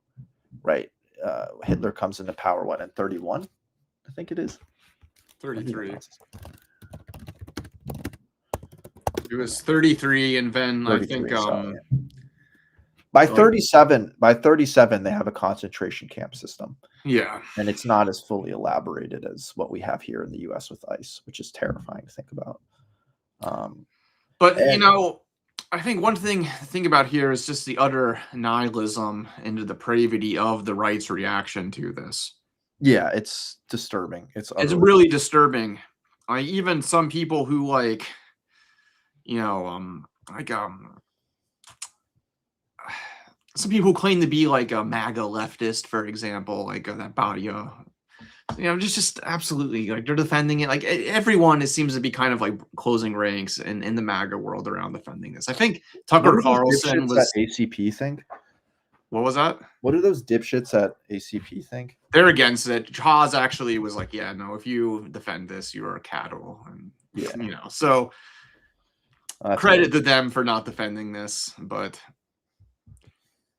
right? Hitler comes into power, in 1931? I think it is. 33. It was 33, and then I think by 37 they have a concentration camp system. Yeah. And it's not as fully elaborated as what we have here in the US with ICE, which is terrifying to think about. But I think one thing to think about here is just the utter nihilism and the depravity of the right's reaction to this. Yeah, it's disturbing. It's It's utterly really disturbing. Even some people who like, you know, like some people who claim to be like a MAGA leftist, for example, like that body, just absolutely like they're defending it. Like everyone, it seems to be kind of like closing ranks in the MAGA world around defending this. I think What Tucker do those Carlson dipshits was. at ACP think? What was that? What do those dipshits at ACP think? They're against it. Haas actually was like, yeah, no, if you defend this, you are cattle, and Yeah. So That's credit to them for not defending this, but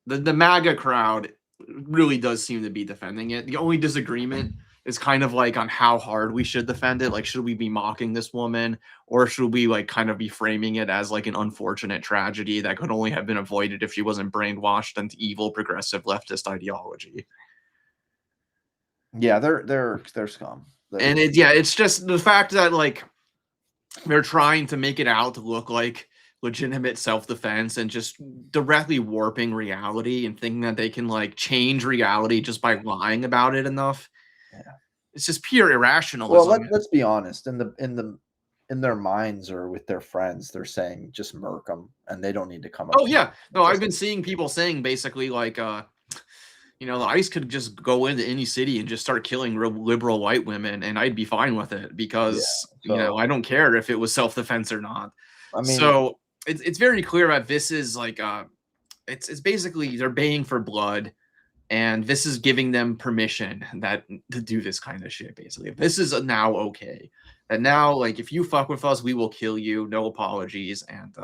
the MAGA crowd really does seem to be defending it. The only disagreement is kind of like on how hard we should defend it. Like, should we be mocking this woman, or should we like kind of be framing it as like an unfortunate tragedy that could only have been avoided if she wasn't brainwashed into evil progressive leftist ideology? Yeah, they're scum. And it's just the fact that like they're trying to make it out to look like legitimate self-defense and just directly warping reality and thinking that they can like change reality just by lying about it enough. Yeah. It's just pure irrationalism. Well, let's be honest. In their minds or with their friends, they're saying just murk them, and they don't need to come up. Oh yeah, no, I've been seeing people saying basically like, the ICE could just go into any city and just start killing real liberal white women, and I'd be fine with it because I don't care if it was self-defense or not. I mean, so it's very clear that this is like it's basically they're baying for blood, and this is giving them permission to do this kind of shit. Basically, this is now okay. And now, like, if you fuck with us, we will kill you. No apologies. And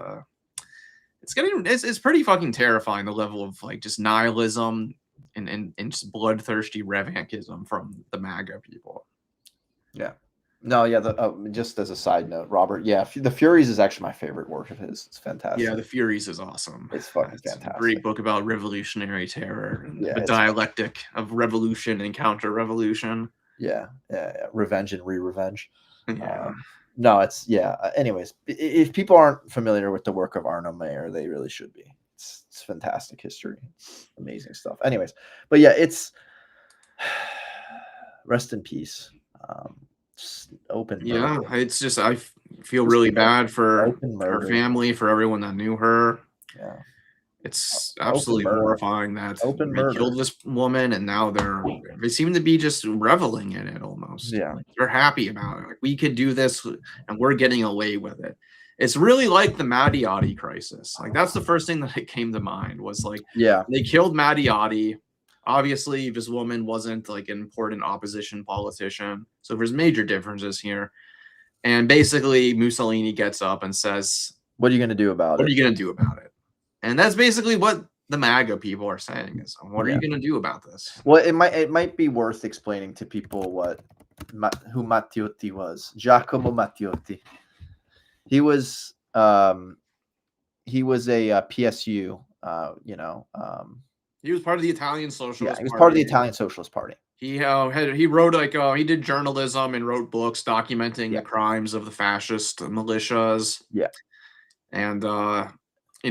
it's pretty fucking terrifying, the level of like just nihilism and just bloodthirsty revanchism from the MAGA people. Yeah. No, yeah. Just as a side note, Robert. Yeah, the Furies is actually my favorite work of his. It's fantastic. Yeah, the Furies is awesome. It's fucking fantastic. A great book about revolutionary terror and Yeah, the dialectic of revolution and counter-revolution. Yeah. Revenge and re-revenge. Yeah. No, anyways, if people aren't familiar with the work of Arno Mayer, they really should be. It's fantastic history. It's amazing stuff. Anyways, but yeah, it's rest in peace. Just open murder. Yeah, it's just I feel really bad for her family, for everyone that knew her. Yeah. It's absolutely horrifying that they killed this woman, and now they seem to be just reveling in it almost. Yeah. Like, they're happy about it. Like, we could do this and we're getting away with it. It's really like the Matiotti crisis. Like, that's the first thing that came to mind was like, they killed Matiotti. Obviously, this woman wasn't like an important opposition politician. So there's major differences here. And basically Mussolini gets up and says, what are you going to do about it? What are you going to do about it? And that's basically what the MAGA people are saying is, what are you going to do about this? Well, it might be worth explaining to people who Matteotti was. Giacomo Matteotti. He was a PSU, he was part of the Italian Socialist Party. Yeah, he was part of the Italian Socialist Party. He wrote he did journalism and wrote books documenting the crimes of the fascist militias. Yeah. And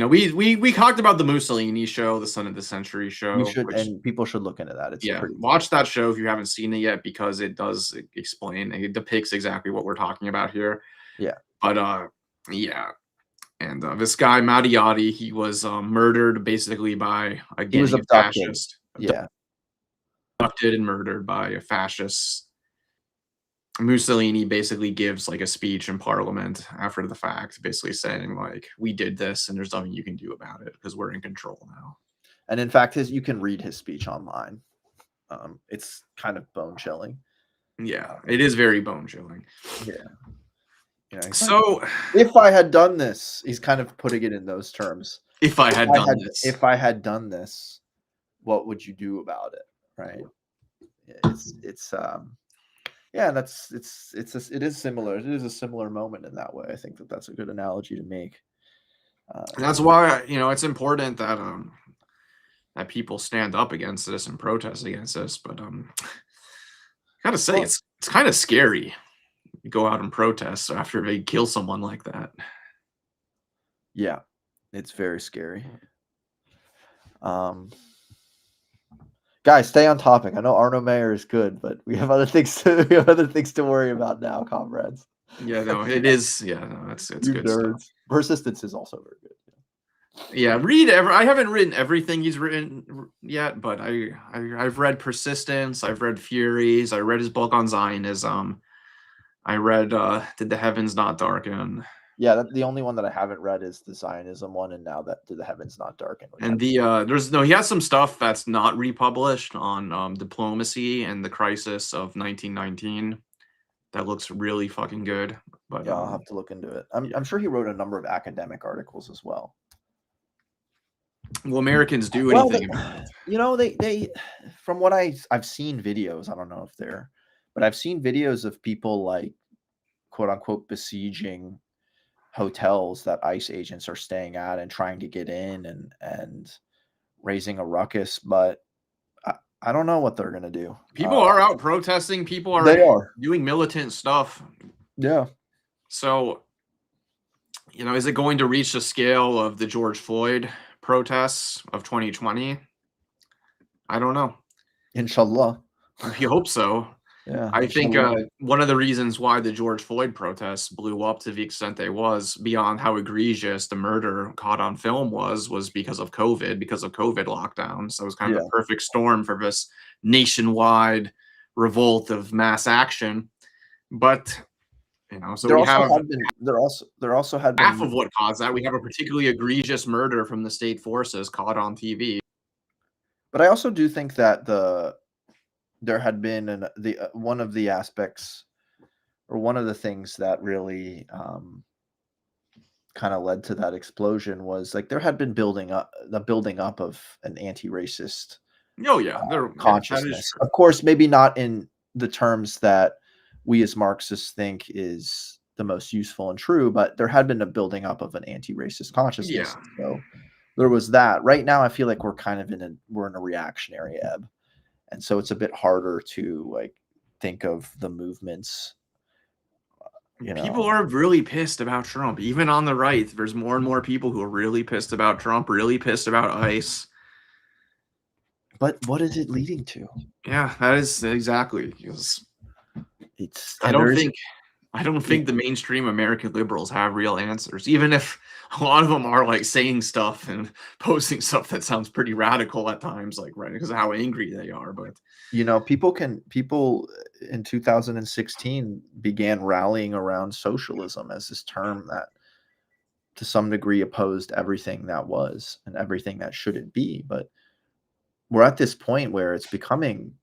we talked about the Mussolini show, the Son of the Century show. And people should look into that. It's watch that show if you haven't seen it yet, because it does explain, it depicts exactly what we're talking about here. Yeah. But and this guy Matiotti, he was murdered basically by a gang of fascists. Yeah. Abducted and murdered by a fascist. Mussolini basically gives like a speech in parliament after the fact, basically saying like, we did this and there's nothing you can do about it because we're in control now. And in fact, you can read his speech online. It's kind of bone chilling. Yeah, it is very bone chilling. Yeah. So if I had done this, he's kind of putting it in those terms. If I had done this, what would you do about it? Right. It is similar. It is a similar moment in that way. I think that's a good analogy to make. That's why, it's important that that people stand up against this and protest against this. But gotta say, it's kind of scary. You go out and protest after they kill someone like that. Yeah, it's very scary. Guys, stay on topic. I know Arno Mayer is good, but we have other things to worry about now, comrades. Yeah, no, it is. Yeah, no, it's You good stuff. nerds. Persistence is also very good. Yeah, I haven't written everything he's written yet, but I've read Persistence, I've read Furies, I read his book on Zionism. I read Did the Heavens Not Darken? Yeah, the only one that I haven't read is the Zionism one, and now that Did the Heavens Not Darken. And he has some stuff that's not republished on diplomacy and the crisis of 1919 that looks really fucking good. But yeah, I'll have to look into it. I'm sure he wrote a number of academic articles as well. Will Americans do Well, anything about it? You know, they from what I've seen videos, I don't know if they're, but I've seen videos of people like quote unquote besieging hotels that ICE agents are staying at and trying to get in and raising a ruckus, but I don't know what they're gonna do. People are out protesting. People are doing militant stuff. Yeah. So, is it going to reach the scale of the George Floyd protests of 2020? I don't know. Inshallah. We hope so. Yeah. I think one of the reasons why the George Floyd protests blew up to the extent they was, beyond how egregious the murder caught on film was because of COVID lockdown. So it was kind of a perfect storm for this nationwide revolt of mass action. But so there also had been half of what caused that. We have a particularly egregious murder from the state forces caught on TV. But I also do think that there had been one of the aspects, or one of the things that really kind of led to that explosion was like there had been the building up of an anti-racist consciousness. Of course, maybe not in the terms that we as Marxists think is the most useful and true, but there had been a building up of an anti-racist consciousness. Yeah. So there was that. Right now, I feel like we're in a reactionary ebb. And so it's a bit harder to like think of the movements. People are really pissed about Trump. Even on the right, there's more and more people who are really pissed about Trump, really pissed about ICE. But what is it leading to? Yeah, that is exactly. I don't think the mainstream American liberals have real answers, even if a lot of them are like saying stuff and posting stuff that sounds pretty radical at times, like right because of how angry they are. But people in 2016 began rallying around socialism as this term that to some degree opposed everything that was and everything that shouldn't be. But we're at this point where it's becoming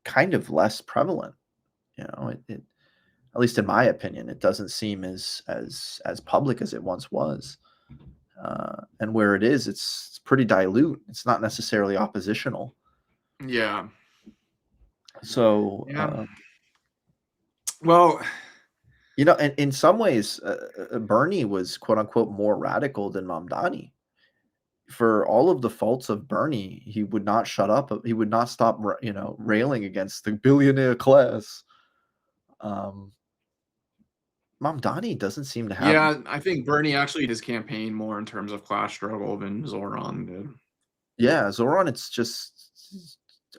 kind of less prevalent. At least in my opinion, it doesn't seem as public as it once was. And where it is, it's pretty dilute. It's not necessarily oppositional. Yeah. So, well, in some ways, Bernie was quote unquote more radical than Mamdani. For all of the faults of Bernie, he would not shut up. He would not stop, railing against the billionaire class. Mamdani doesn't seem to have. Yeah, I think Bernie actually did his campaign more in terms of class struggle than Zoran did. Yeah, Zoran, it's just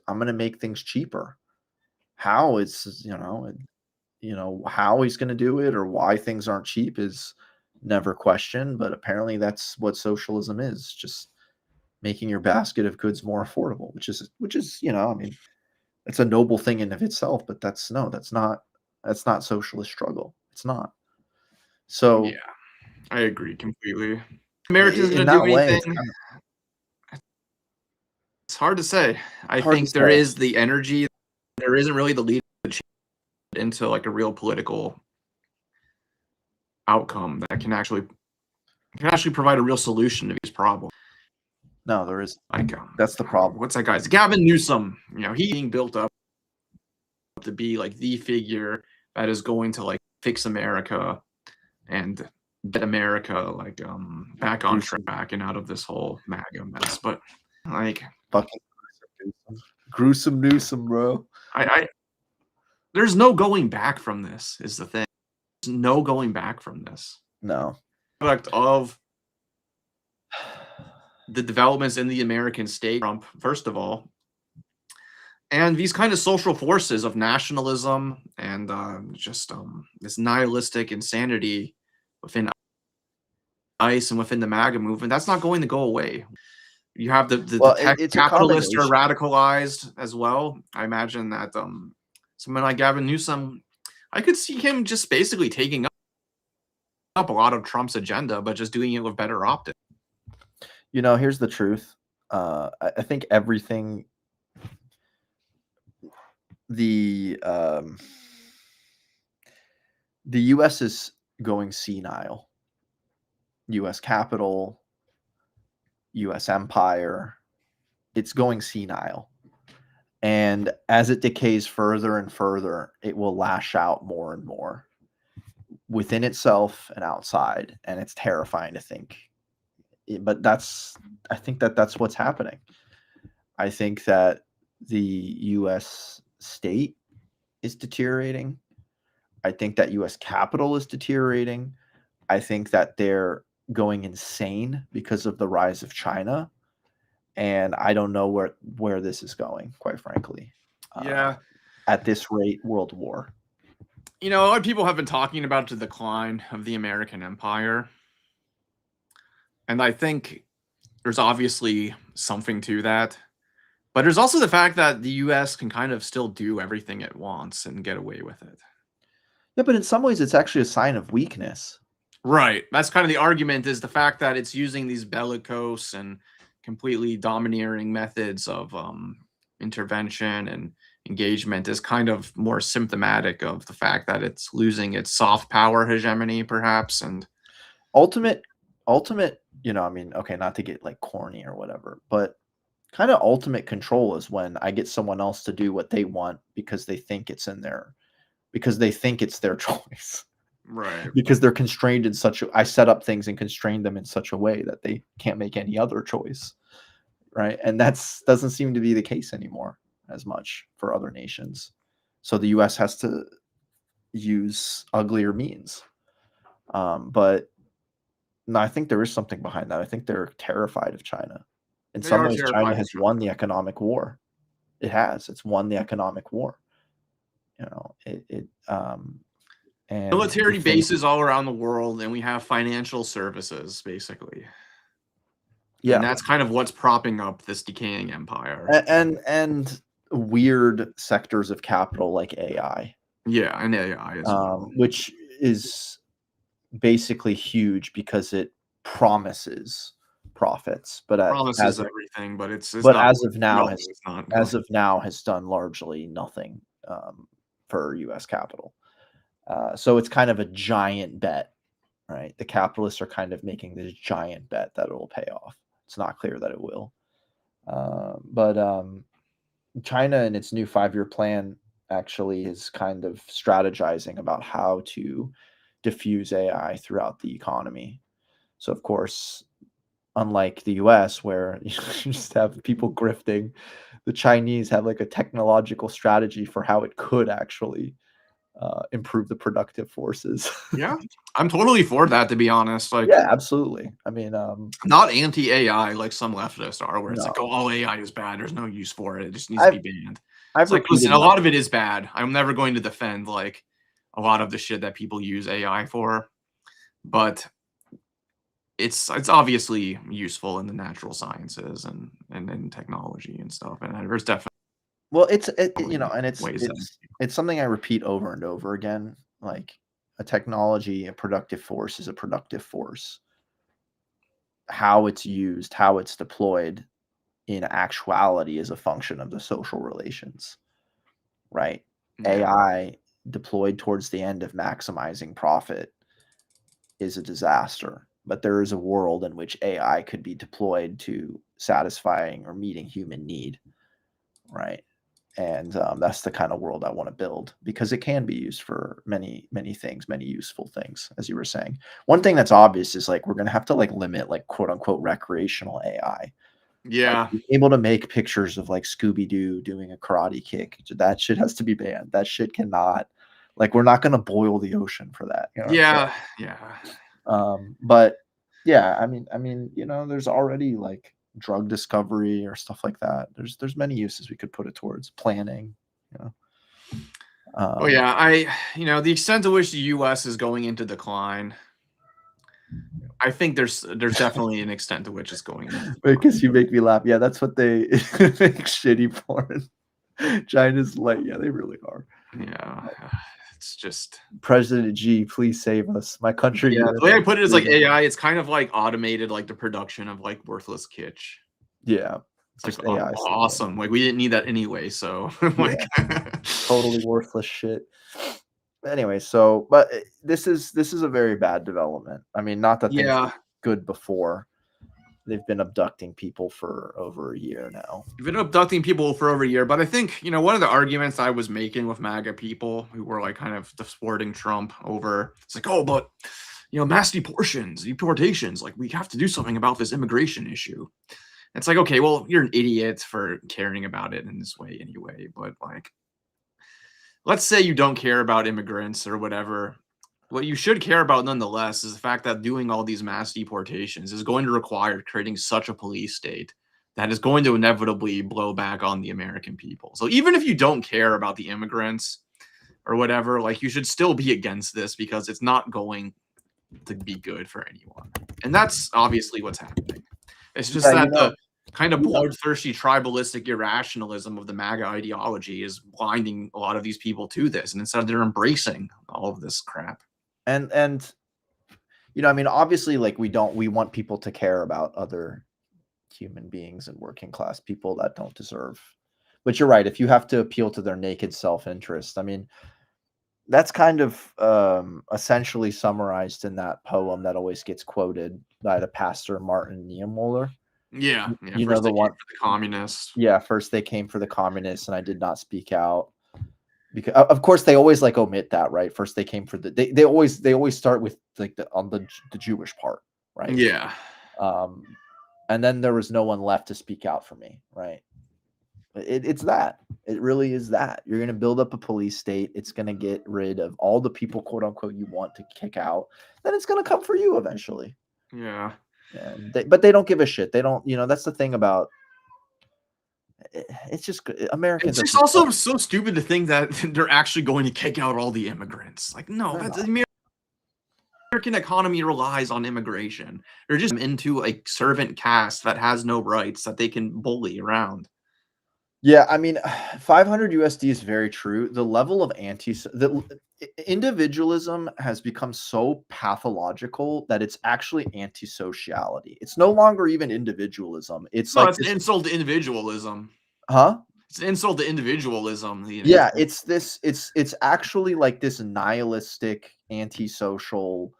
I'm going to make things cheaper. How it's how he's going to do it or why things aren't cheap is never questioned. But apparently, that's what socialism is: just making your basket of goods more affordable, which is it's a noble thing in of itself. But that's not socialist struggle. It's not. So yeah, I agree completely. Americans in gonna that do way, anything? It's hard to say. I think there is the energy. There isn't really the lead into like a real political outcome that can actually provide a real solution to these problems. No, there is. Like that's the problem. What's that guy's? Gavin Newsom. He being built up to be like the figure that is going to like fix America and get America like back on track and out of this whole MAGA mess. But like fucking gruesome Newsom, bro. There's no going back from this. Is the thing. There's no going back from this. No. Product of the developments in the American state. Trump, first of all, And these kind of social forces of nationalism and just this nihilistic insanity within ICE and within the MAGA movement, that's not going to go away. You have the Well, tech it's a capitalists are combination. radicalized as well. I imagine that someone like Gavin Newsom, I could see him just basically taking up a lot of Trump's agenda, but just doing it with better optics. You know, here's the truth. I think everything the U.S. is going senile. U.S. capital, U.S. empire, it's going senile. And as it decays further and further, it will lash out more and more within itself and outside. And it's terrifying to think. But I think that's what's happening. I think that the U.S. state is deteriorating. I think that U.S. capital is deteriorating. I think that they're going insane because of the rise of China. And I don't know where this is going, quite frankly. Yeah. At this rate, world war. You know, a lot of people have been talking about the decline of the American empire. And I think there's obviously something to that. But there's also the fact that the US can kind of still do everything it wants and get away with it. Yeah, but in some ways, it's actually a sign of weakness. Right. That's kind of the argument, is the fact that it's using these bellicose and completely domineering methods of intervention and engagement is kind of more symptomatic of the fact that it's losing its soft power hegemony, perhaps. And ultimate, you know, I mean, okay, not to get like corny or whatever, but kind of ultimate control is when I get someone else to do what they want because they think it's their choice. right. Because they're constrained in I set up things and constrain them in such a way that they can't make any other choice. Right. And doesn't seem to be the case anymore as much for other nations. So the US has to use uglier means. But no, I think there is something behind that. I think they're terrified of China. In They some are ways, terrified China of has China. won the economic war. It has. It's won the economic war. You know, and Military the thing, bases all around the world, and we have financial services, basically. yeah, And that's kind of what's propping up this decaying empire. and weird sectors of capital like AI, Yeah, and AI as well. which is basically huge because it promises profits, but Promises everything, but it's but not. as of now No, has it's not. has done largely nothing for U.S. capital. So it's kind of a giant bet, right? The capitalists are kind of making this giant bet that it will pay off. It's not clear that it will. But China in its new 5-year plan actually is kind of strategizing about how to diffuse AI throughout the economy. So, of course, unlike the US, where you just have people grifting, the Chinese have like a technological strategy for how it could actually improve the productive forces. Yeah, I'm totally for that, to be honest. Like, Yeah, absolutely. I mean, not anti-AI like some leftists are, where it's like, no, oh, all AI is bad. There's no use for it. It just needs to be banned. I've It's like, repeated listen, a my lot of it is bad. I'm never going to defend like a lot of the shit that people use AI for, but it's obviously useful in the natural sciences and in technology and stuff. And there's definitely well, you know, and ways that it's something I repeat over and over again. Like a technology, a productive force is a productive force. How it's used, how it's deployed in actuality is a function of the social relations, right? yeah. AI deployed towards the end of maximizing profit is a disaster. But there is a world in which AI could be deployed to satisfying or meeting human need, right? And that's the kind of world I want to build because it can be used for many, many things, many useful things, as you were saying. One thing that's obvious is like we're going to have to like limit like quote unquote recreational AI. Like Yeah. being able to make pictures of like Scooby-Doo doing a karate kick. That shit has to be banned. That shit cannot, like, we're not going to boil the ocean for that. You know what I'm saying? Yeah. But yeah, I mean, you know, there's already like drug discovery or stuff like that. There's many uses we could put it towards. Planning, you know. Oh yeah, the extent to which the U.S. is going into decline, I think there's definitely an extent to which it's going into decline. Because you make me laugh. Yeah, that's what they make shitty porn. China's like, yeah, they really are. Yeah, it's just President G, please save us. My country. yeah. The way I put it is like AI. It's kind of like automated, like the production of like worthless kitsch. Yeah, It's like just AI. awesome. Like we didn't need that anyway. So like Totally worthless shit. Anyway, so but this is a very bad development. I mean, not that things were good before. They've been abducting people for over a year now. You've been abducting people for over a year, but I think, one of the arguments I was making with MAGA people who were like kind of supporting Trump over, it's like, oh, but, mass deportations, like we have to do something about this immigration issue. It's like, okay, well, you're an idiot for caring about it in this way anyway, but like, let's say you don't care about immigrants or whatever. What you should care about nonetheless is the fact that doing all these mass deportations is going to require creating such a police state that is going to inevitably blow back on the American people. So even if you don't care about the immigrants or whatever, like you should still be against this because it's not going to be good for anyone. And that's obviously what's happening. It's just that the kind of bloodthirsty tribalistic irrationalism of the MAGA ideology is blinding a lot of these people to this. And instead they're embracing all of this crap. And I mean, obviously, like we want people to care about other human beings and working class people that don't deserve. But you're right. If you have to appeal to their naked self-interest, I mean, that's kind of essentially summarized in that poem that always gets quoted by the pastor Martin Niemöller. Yeah, you know the one for the communists. Yeah, first they came for the communists, and I did not speak out. Because of course they always like omit that, right? First they came for they always start with like the Jewish part, right? Yeah. And then there was no one left to speak out for me, right? It's that. It really is that. You're going to build up a police state. It's going to get rid of all the people, quote unquote, you want to kick out. Then it's going to come for you eventually. Yeah. But they don't give a shit. They don't, that's the thing about it's just Americans. It's just also so stupid to think that they're actually going to kick out all the immigrants. Like, no, the American economy relies on immigration. They're just into a servant caste that has no rights that they can bully around. Yeah, I mean, 500 USD is very true. The level of individualism has become so pathological that it's actually anti-sociality. It's no longer even individualism. It's like it's an insult to individualism. Huh? It's an insult to individualism. Yeah, it's actually like this nihilistic, antisocial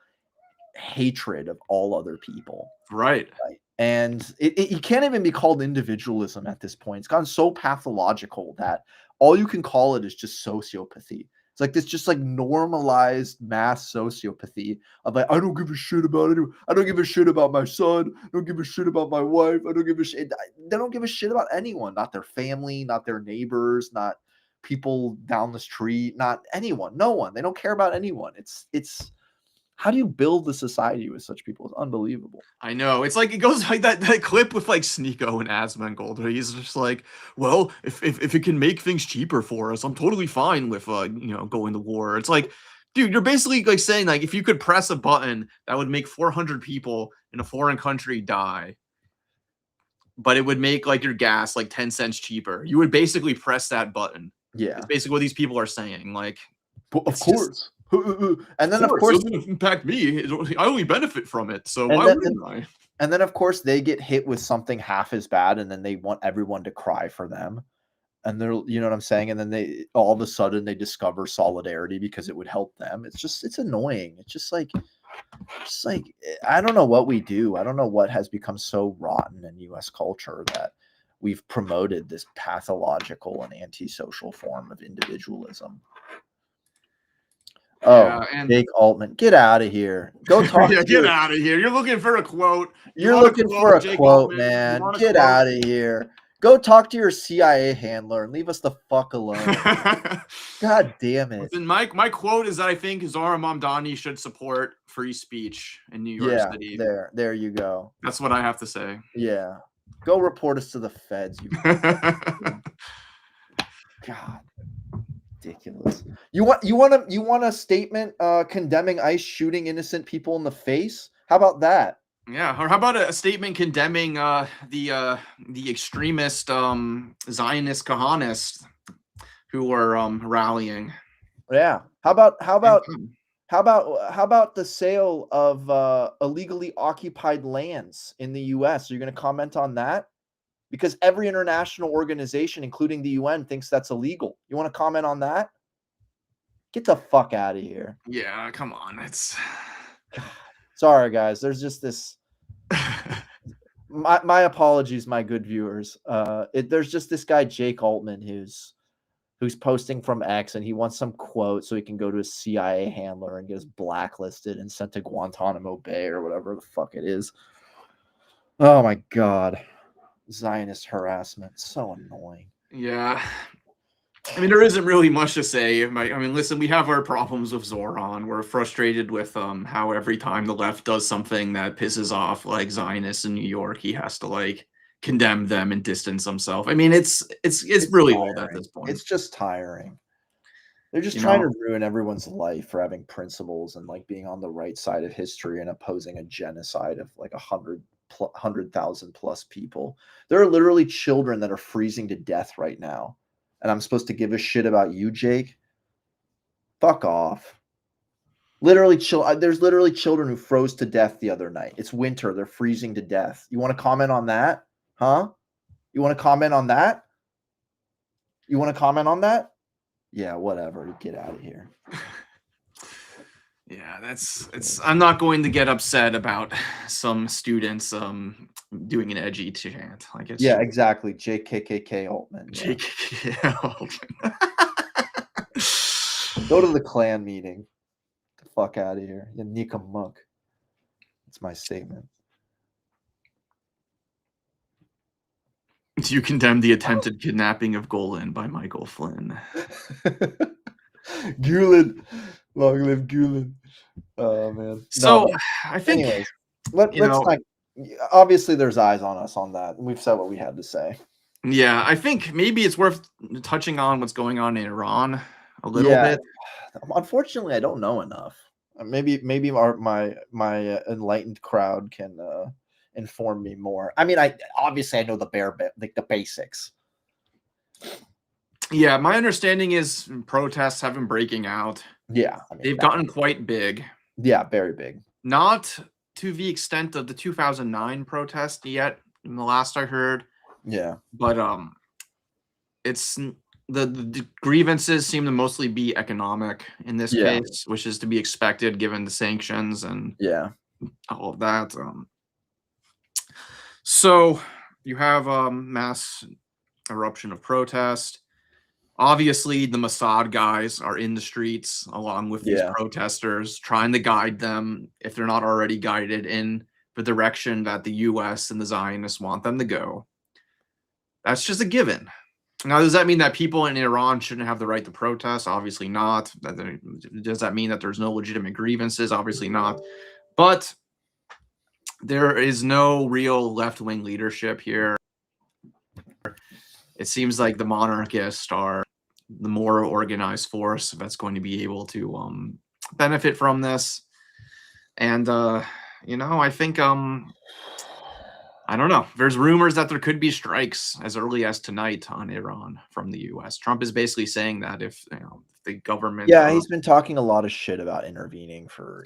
hatred of all other people. Right. And it can't even be called individualism at this point. It's gotten so pathological that all you can call it is just sociopathy. It's like this just like normalized mass sociopathy of like, I don't give a shit about anyone. I don't give a shit about my son. I don't give a shit about my wife. I don't give a shit. They don't give a shit about anyone, not their family, not their neighbors, not people down the street, not anyone, no one. They don't care about anyone. It's how do you build the society with such people? It's unbelievable. I know. It's like it goes like that clip with like Sneeko and Asmongold, where he's just like, well, if it can make things cheaper for us, I'm totally fine with going to war. It's like, dude, you're basically like saying like if you could press a button that would make 400 people in a foreign country die, but it would make like your gas like 10 cents cheaper. You would basically press that button. Yeah. It's basically what these people are saying. Like, of course. And then of course it doesn't impact me. I only benefit from it. So why wouldn't I? And then of course they get hit with something half as bad, and then they want everyone to cry for them. And they're, you know what I'm saying? And then they all of a sudden they discover solidarity because it would help them. It's annoying. It's just like I don't know what we do. I don't know what has become so rotten in US culture that we've promoted this pathological and antisocial form of individualism. Oh, yeah, and Jake Altman, get out of here. Go talk. Get out of here. You're looking for a quote. You're looking for a quote, man. Get out of here. Go talk to your CIA handler and leave us the fuck alone. God damn it. Listen, my quote is that I think Zara Mamdani should support free speech in New York City. There you go. That's what I have to say. Yeah. Go report us to the feds, you God. Ridiculous. You want a statement condemning ICE shooting innocent people in the face? How about that? Yeah, or how about a statement condemning the extremist Zionist Kahanists who are rallying? Yeah. How about the sale of illegally occupied lands in the US? Are you going to comment on that? Because every international organization, including the UN, thinks that's illegal. You want to comment on that? Get the fuck out of here. Yeah, come on. It's Sorry, guys. There's just this. My apologies, my good viewers. There's just this guy Jake Altman who's posting from X, and he wants some quote so he can go to a CIA handler and get us blacklisted and sent to Guantanamo Bay or whatever the fuck it is. Oh my god. Zionist harassment. So annoying. Yeah. I mean, there isn't really much to say. I mean, listen, we have our problems with Zoran. We're frustrated with how every time the left does something that pisses off like Zionists in New York, he has to like condemn them and distance himself. I mean, it's really old at this point. It's just tiring. They're just trying to ruin everyone's life for having principles and like being on the right side of history and opposing a genocide of like 100,000 plus people. There are literally children that are freezing to death right now. And I'm supposed to give a shit about you, Jake? Fuck off. Literally, there's literally children who froze to death the other night. It's winter. They're freezing to death. You want to comment on that? Huh? You want to comment on that? You want to comment on that? Yeah, whatever. Get out of here. Yeah, I'm not going to get upset about some students doing an edgy chant. Like it's yeah, exactly. JKKK Altman. Yeah. JKKK Altman. Go to the Klan meeting. Get the fuck out of here. You Nika Muck. That's my statement. Do you condemn the attempted kidnapping of Golan by Michael Flynn? Gulen. Long live Gulen. Oh man. So no, I think anyways, let's not, obviously there's eyes on us on that. We've said what we had to say. Yeah, I think maybe it's worth touching on what's going on in Iran a little bit. Unfortunately, I don't know enough. Maybe my enlightened crowd can inform me more. I mean, I know the basics. Yeah, my understanding is protests have been breaking out. Yeah, I mean, they've gotten quite big. Yeah, very big. Not to the extent of the 2009 protest yet, in the last I heard. Yeah, but it's the grievances seem to mostly be economic in this case, which is to be expected given the sanctions and all of that. So you have mass eruption of protest. Obviously, the Mossad guys are in the streets along with these protesters, trying to guide them, if they're not already guided, in the direction that the U.S. and the Zionists want them to go. That's just a given. Now, does that mean that people in Iran shouldn't have the right to protest? Obviously not. Does that mean that there's no legitimate grievances? Obviously not. But there is no real left-wing leadership here. It seems like the monarchists are the more organized force that's going to be able to benefit from this. And, I think, I don't know. There's rumors that there could be strikes as early as tonight on Iran from the U.S. Trump is basically saying that if the government... Yeah, he's been talking a lot of shit about intervening for...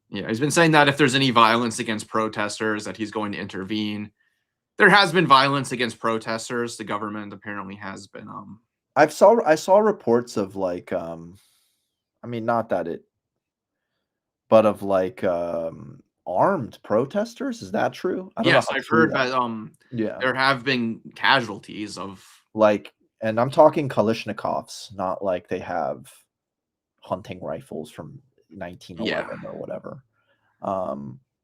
Yeah, he's been saying that if there's any violence against protesters, that he's going to intervene. There has been violence against protesters. The government apparently has been... I saw reports of like, I mean, not that it... But of like... armed protesters, is that true? Yes, I've heard that there have been casualties of like, and I'm talking Kalashnikovs, not like they have hunting rifles from 1911 or whatever.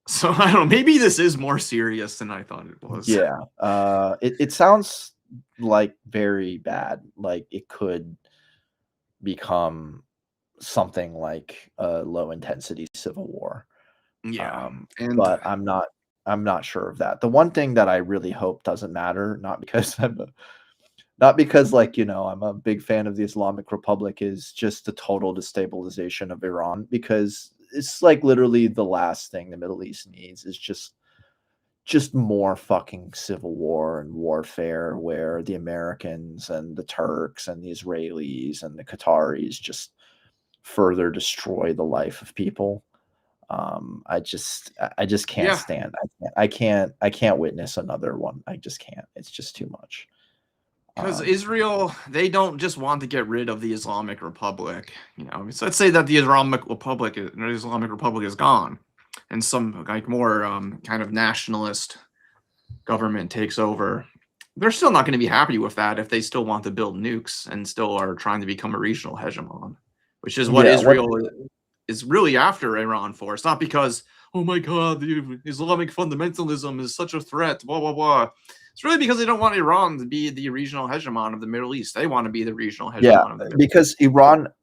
So I don't know, maybe this is more serious than I thought it was. Yeah. It sounds like very bad. Like it could become something like a low intensity civil war. Yeah, but I'm not I'm not sure of that. The one thing that I really hope doesn't matter, not because not because like, I'm a big fan of the Islamic Republic, is just the total destabilization of Iran, because it's like literally the last thing the Middle East needs is just more fucking civil war and warfare, where the Americans and the Turks and the Israelis and the Qataris just further destroy the life of people. I just can't Yeah, stand. I can't witness another one. I just can't. It's just too much. because Israel, they don't just want to get rid of the Islamic Republic. So let's say that the Islamic Republic is gone, and some like more kind of nationalist government takes over. They're still not going to be happy with that if they still want to build nukes and still are trying to become a regional hegemon, which is what Yeah, Israel is really after Iran for. It's not because, oh my God, the Islamic fundamentalism is such a threat, blah, blah, blah. It's really because they don't want Iran to be the regional hegemon of the Middle East. They want to be the regional hegemon of the Middle East. Because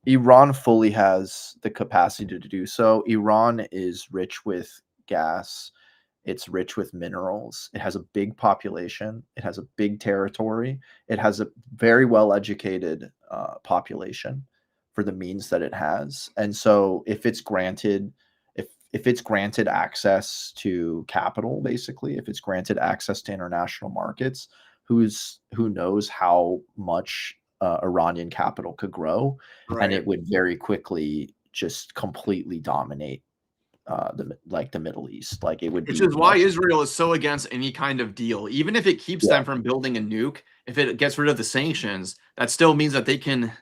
Iran fully has the capacity to do so. Iran is rich with gas. It's rich with minerals. It has a big population. It has a big territory. It has a very well-educated population for the means that it has. And so if it's granted access to capital, basically, if it's granted access to international markets, who knows how much Iranian capital could grow, and it would very quickly just completely dominate the Middle East. Like, it would Which be is why Israel is so against any kind of deal. Even if it keeps them from building a nuke, if it gets rid of the sanctions, that still means that they can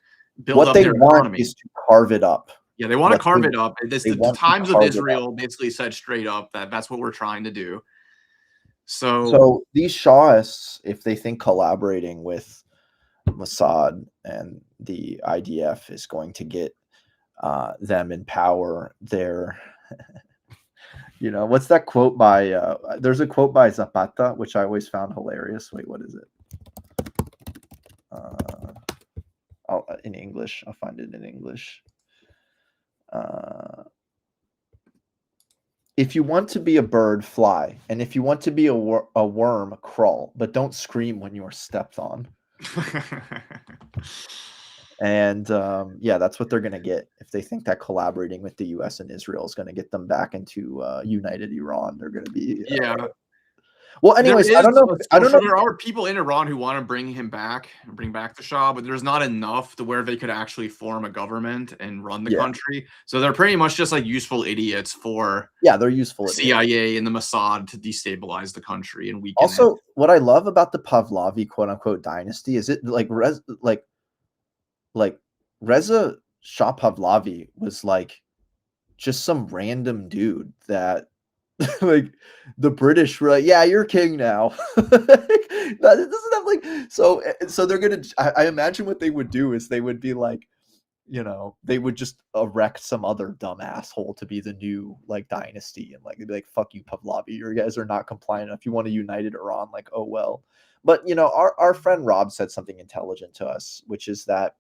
build up their economy. What they want is to carve it up. Yeah, they want to carve it up. The Times of Israel basically said straight up that that's what we're trying to do. So these Shahists, if they think collaborating with Mossad and the IDF is going to get them in power, they're what's that quote by there's a quote by Zapata which I always found hilarious. Wait, what is it? In English, I'll find it in English. If you want to be a bird, fly, and if you want to be a worm, crawl, but don't scream when you are stepped on. And that's what they're going to get if they think that collaborating with the U.S. and Israel is going to get them back into united Iran. They're going to be well, anyways, I don't know. There are people in Iran who want to bring back the Shah, but there's not enough to where they could actually form a government and run the country. So they're pretty much just like useful idiots for they're useful CIA and the Mossad to destabilize the country and weaken Also, it. What I love about the Pahlavi quote unquote dynasty is it like Reza Shah Pahlavi was like just some random dude that like the British were like, yeah, you're king now. It doesn't have like so they're gonna. I imagine what they would do is they would be like, they would just erect some other dumb asshole to be the new like dynasty, and like they'd be like, fuck you, Pahlavi, you guys are not compliant enough. You want a united Iran? Like, oh well. But our friend Rob said something intelligent to us, which is that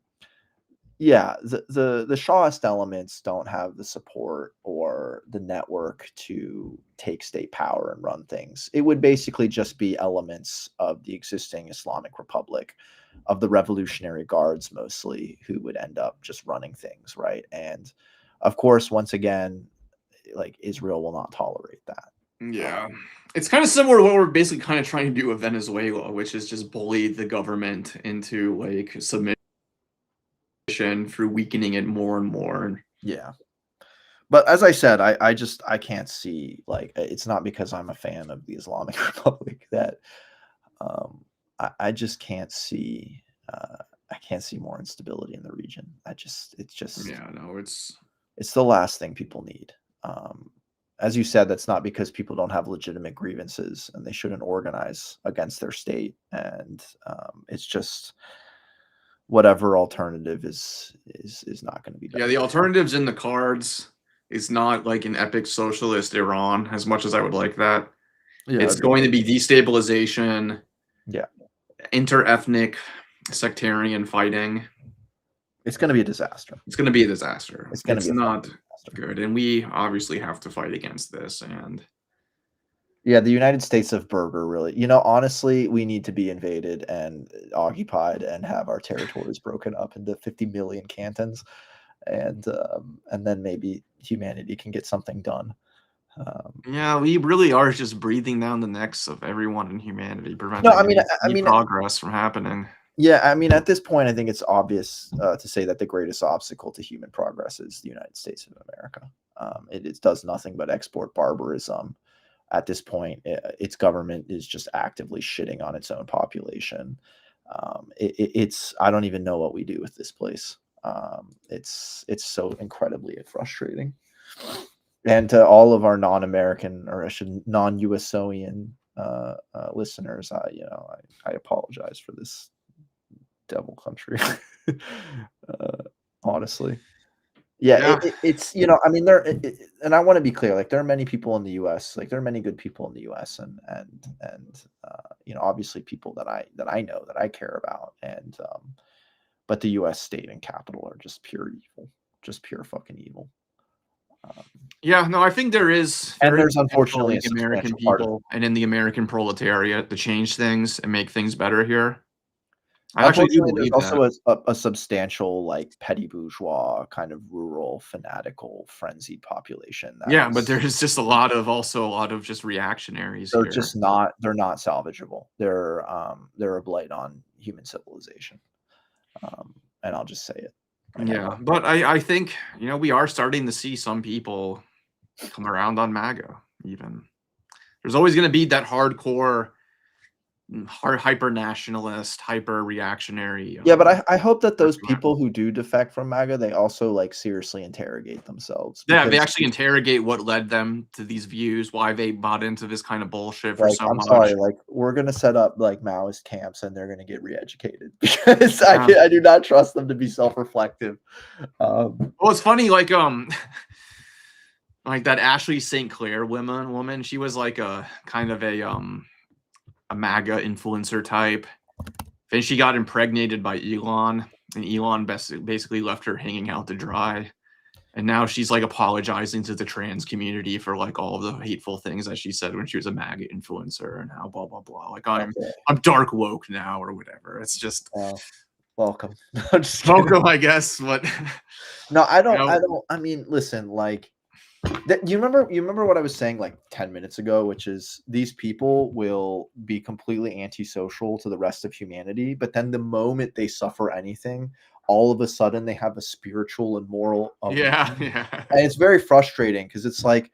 the Shahist elements don't have the support or the network to take state power and run things. It would basically just be elements of the existing Islamic Republic, of the Revolutionary Guards mostly, who would end up just running things, right? And of course, once again, like, Israel will not tolerate that. Yeah. It's kind of similar to what we're basically kind of trying to do with Venezuela, which is just bully the government into like submission through weakening it more and more. Yeah. But as I said, I can't see, like, it's not because I'm a fan of the Islamic Republic that I just can't see more instability in the region. It's the last thing people need. As you said, that's not because people don't have legitimate grievances and they shouldn't organize against their state. And it's just whatever alternative is not going to be done. Yeah, the alternative's in the cards. It's not like an epic socialist Iran, as much as I would like that. Yeah, it's going to be destabilization. Yeah. Inter-ethnic sectarian fighting. It's going to be a disaster. It's going to be a disaster. It's not disaster. Good. And we obviously have to fight against this. And Yeah, the United States of Burger, really. Honestly, we need to be invaded and occupied and have our territories broken up into 50 million cantons, and then maybe humanity can get something done. Yeah, we really are just breathing down the necks of everyone in humanity, No, preventing any I mean, progress from happening. yeah, I mean, at this point, I think it's obvious to say that the greatest obstacle to human progress is the United States of America. It does nothing but export barbarism. At this point, its government is just actively shitting on its own population. It's I don't even know what we do with this place. It's so incredibly frustrating. And to all of our non-American, or I should non-USOian listeners, I apologize for this devil country. Honestly. Yeah, Yeah. it's I mean, and I want to be clear, like there are many people in the U.S., like there are many good people in the U.S. and obviously people that I know that I care about, but the U.S. state and capital are just pure evil, just pure fucking evil. Yeah, no, I think there is And very there's potential unfortunately in a the American substantial part of people and in the American proletariat to change things and make things better here. I actually do Unfortunately, there's believe that. also a substantial, like, petty bourgeois, kind of rural, fanatical, frenzied population that Yeah, but is there's just also a lot of just reactionaries they're here. just they're not salvageable. They're a blight on human civilization. And I'll just say it. Like, Yeah, but I think, we are starting to see some people come around on MAGA even. There's always going to be that hardcore, hyper nationalist, hyper reactionary. Yeah, but I hope that those person. people who do defect from MAGA, they also, like, seriously interrogate themselves. Yeah, they Because, actually interrogate what led them to these views, why they bought into this kind of bullshit for like, so I'm much. sorry, like, we're gonna set up, like, Maoist camps, and they're gonna get re-educated because Yeah. I do not trust them to be self-reflective. Well, it's funny, like like that Ashley St. Clair woman, she was like a kind of a MAGA influencer type. Then she got impregnated by Elon, and Elon basically left her hanging out to dry. And now she's like apologizing to the trans community for like all of the hateful things that she said when she was a MAGA influencer, and how blah blah blah. Like I'm dark woke now or whatever. It's just welcome. I'm just kidding. welcome, I guess. But no, I don't. I mean, listen, like, you remember what I was saying like 10 minutes ago, which is these people will be completely antisocial to the rest of humanity, but then the moment they suffer anything, all of a sudden they have a spiritual and moral yeah. And it's very frustrating because it's like,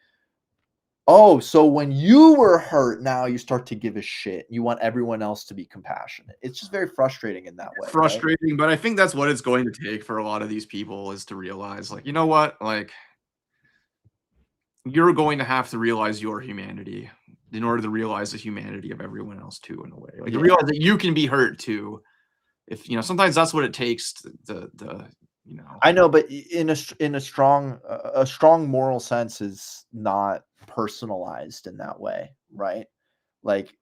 oh, so when you were hurt, now you start to give a shit. You want everyone else to be compassionate. It's just very frustrating in that way. Frustrating, right? but I think that's what it's going to take for a lot of these people is to realize, like, you know what, like, you're going to have to realize your humanity in order to realize the humanity of everyone else too, in a way. Like, to realize that you can be hurt too. If sometimes that's what it takes. I know, but in a strong moral sense is not personalized in that way, right? Like,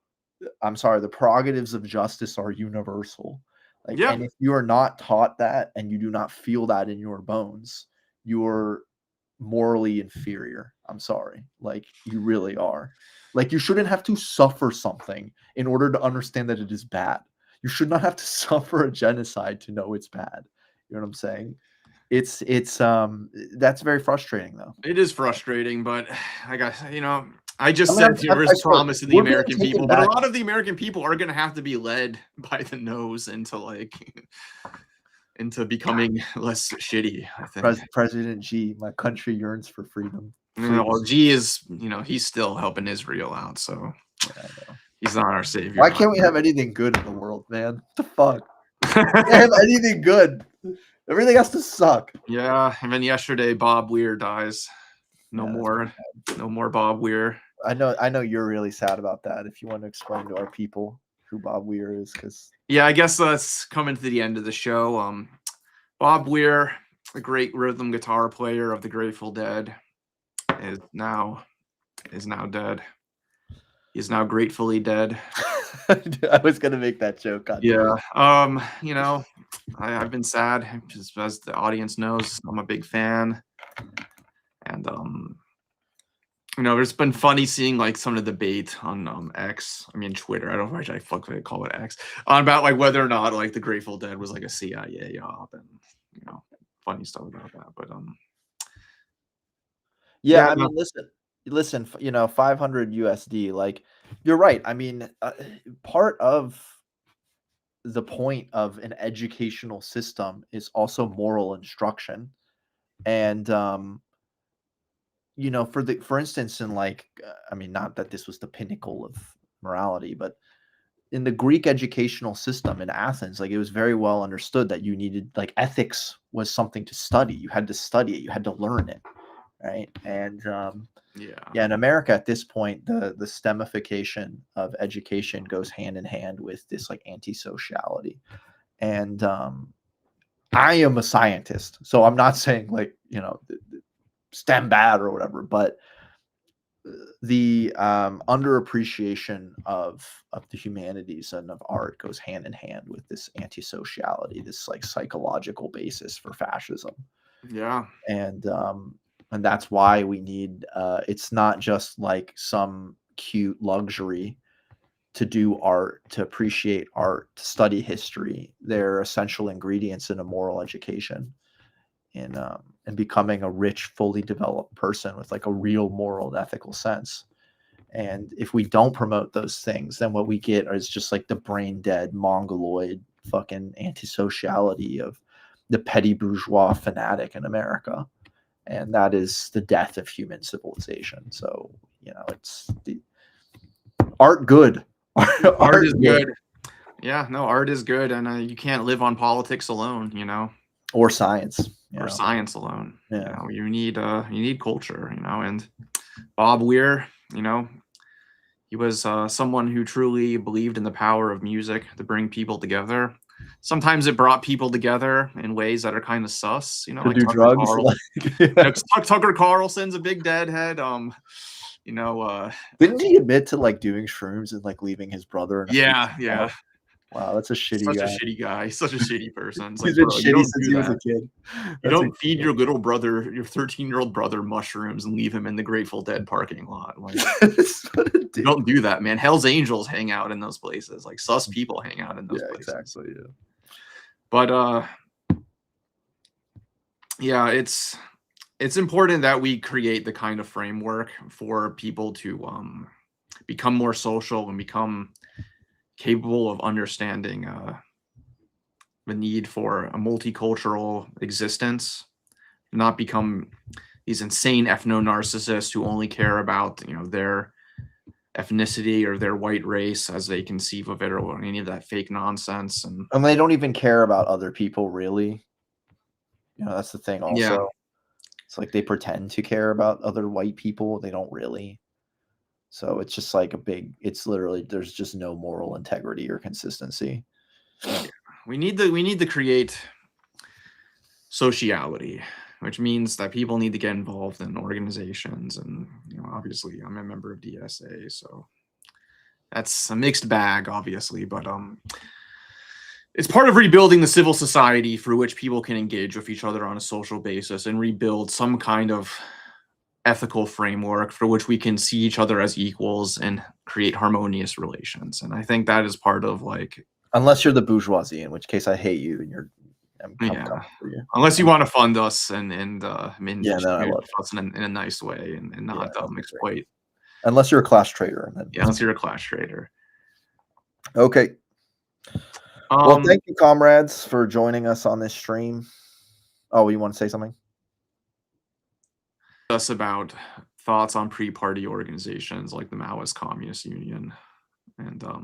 I'm sorry, the prerogatives of justice are universal. Like, Yeah. and if you are not taught that and you do not feel that in your bones, you're morally inferior. I'm sorry. Like, you really are. Like, you shouldn't have to suffer something in order to understand that it is bad. You should not have to suffer a genocide to know it's bad. You know what I'm saying? It's that's very frustrating though. It is frustrating, but I guess, I just said there is promise in the American people, but a lot of the American people are going to have to be led by the nose into becoming less shitty, I think. President Xi, my country yearns for freedom. Well, Xi is, he's still helping Israel out, so he's not our savior. Why can't we have anything good in the world, man? What the fuck? Can't have anything good. Everything has to suck. Yeah, and then yesterday Bob Weir dies. No more Bob Weir. I know you're really sad about that. If you want to explain to our people who Bob Weir is, because yeah, I guess that's coming to the end of the show. Bob Weir, a great rhythm guitar player of the Grateful Dead, is now dead. He's now gratefully dead. I was gonna make that joke. Yeah. I've been sad, just as the audience knows. I'm a big fan, and There's been funny seeing like some of the debate on X. I mean Twitter. I don't know why I fuck they call it X. About like whether or not like the Grateful Dead was like a CIA op, and funny stuff about that. But Yeah, yeah, I mean, listen, 500 USD. Like, you're right. I mean, part of the point of an educational system is also moral instruction, and for instance, in like, I mean, not that this was the pinnacle of morality, but in the Greek educational system in Athens, like it was very well understood that you needed like ethics was something to study. You had to study it. You had to learn it, right? And yeah, in America at this point, the STEMification of education goes hand in hand with this like anti-sociality. And I am a scientist, so I'm not saying like STEM bad or whatever, but the underappreciation of the humanities and of art goes hand in hand with this anti-sociality, this like psychological basis for fascism. yeah, And that's why we need it's not just like some cute luxury to do art, to appreciate art, to study history. They're essential ingredients in a moral education, and becoming a rich, fully developed person with like a real moral and ethical sense. And if we don't promote those things, then what we get is just like the brain dead, mongoloid, fucking anti-sociality of the petty bourgeois fanatic in America. And that is the death of human civilization. So, it's the art good. art is good. Yeah, no, art is good, and you can't live on politics alone, or science. or science alone. Yeah. You need culture, and Bob Weir, he was someone who truly believed in the power of music to bring people together. Sometimes it brought people together in ways that are kind of sus, To like do Tucker drugs. Carlson. Tucker Carlson's a big deadhead. Didn't he admit to like doing shrooms and like leaving his brother? Yeah. Wow, that's a shitty Such guy. a shitty guy. Such a shitty person. It's He's like, been bro, you shitty don't since do he was a that. kid. You don't feed your little brother, your 13-year-old brother, mushrooms and leave him in the Grateful Dead parking lot. Like, you don't do that, man. Hell's Angels hang out in those places. Like, sus people hang out in those places. Exactly. Yeah. But yeah, it's important that we create the kind of framework for people to become more social and become capable of understanding the need for a multicultural existence, not become these insane ethno-narcissists who only care about their ethnicity or their white race as they conceive of it, or any of that fake nonsense. And they don't even care about other people, really. That's the thing also. Yeah. It's like they pretend to care about other white people. They don't really. So it's just like it's literally, there's just no moral integrity or consistency. We need to create sociality, which means that people need to get involved in organizations. And obviously I'm a member of DSA, so that's a mixed bag, obviously, but it's part of rebuilding the civil society through which people can engage with each other on a social basis and rebuild some kind of ethical framework for which we can see each other as equals and create harmonious relations. And I think that is part of like, unless you're the bourgeoisie, in which case I hate you and I'm coming for you. Unless you want to fund us and I love us in a nice way and not exploit. Unless you're a class trader. Unless you're a class trader. Okay. Well, thank you, comrades, for joining us on this stream. Oh, you want to say something? Us about thoughts on pre-party organizations like the Maoist Communist Union, and I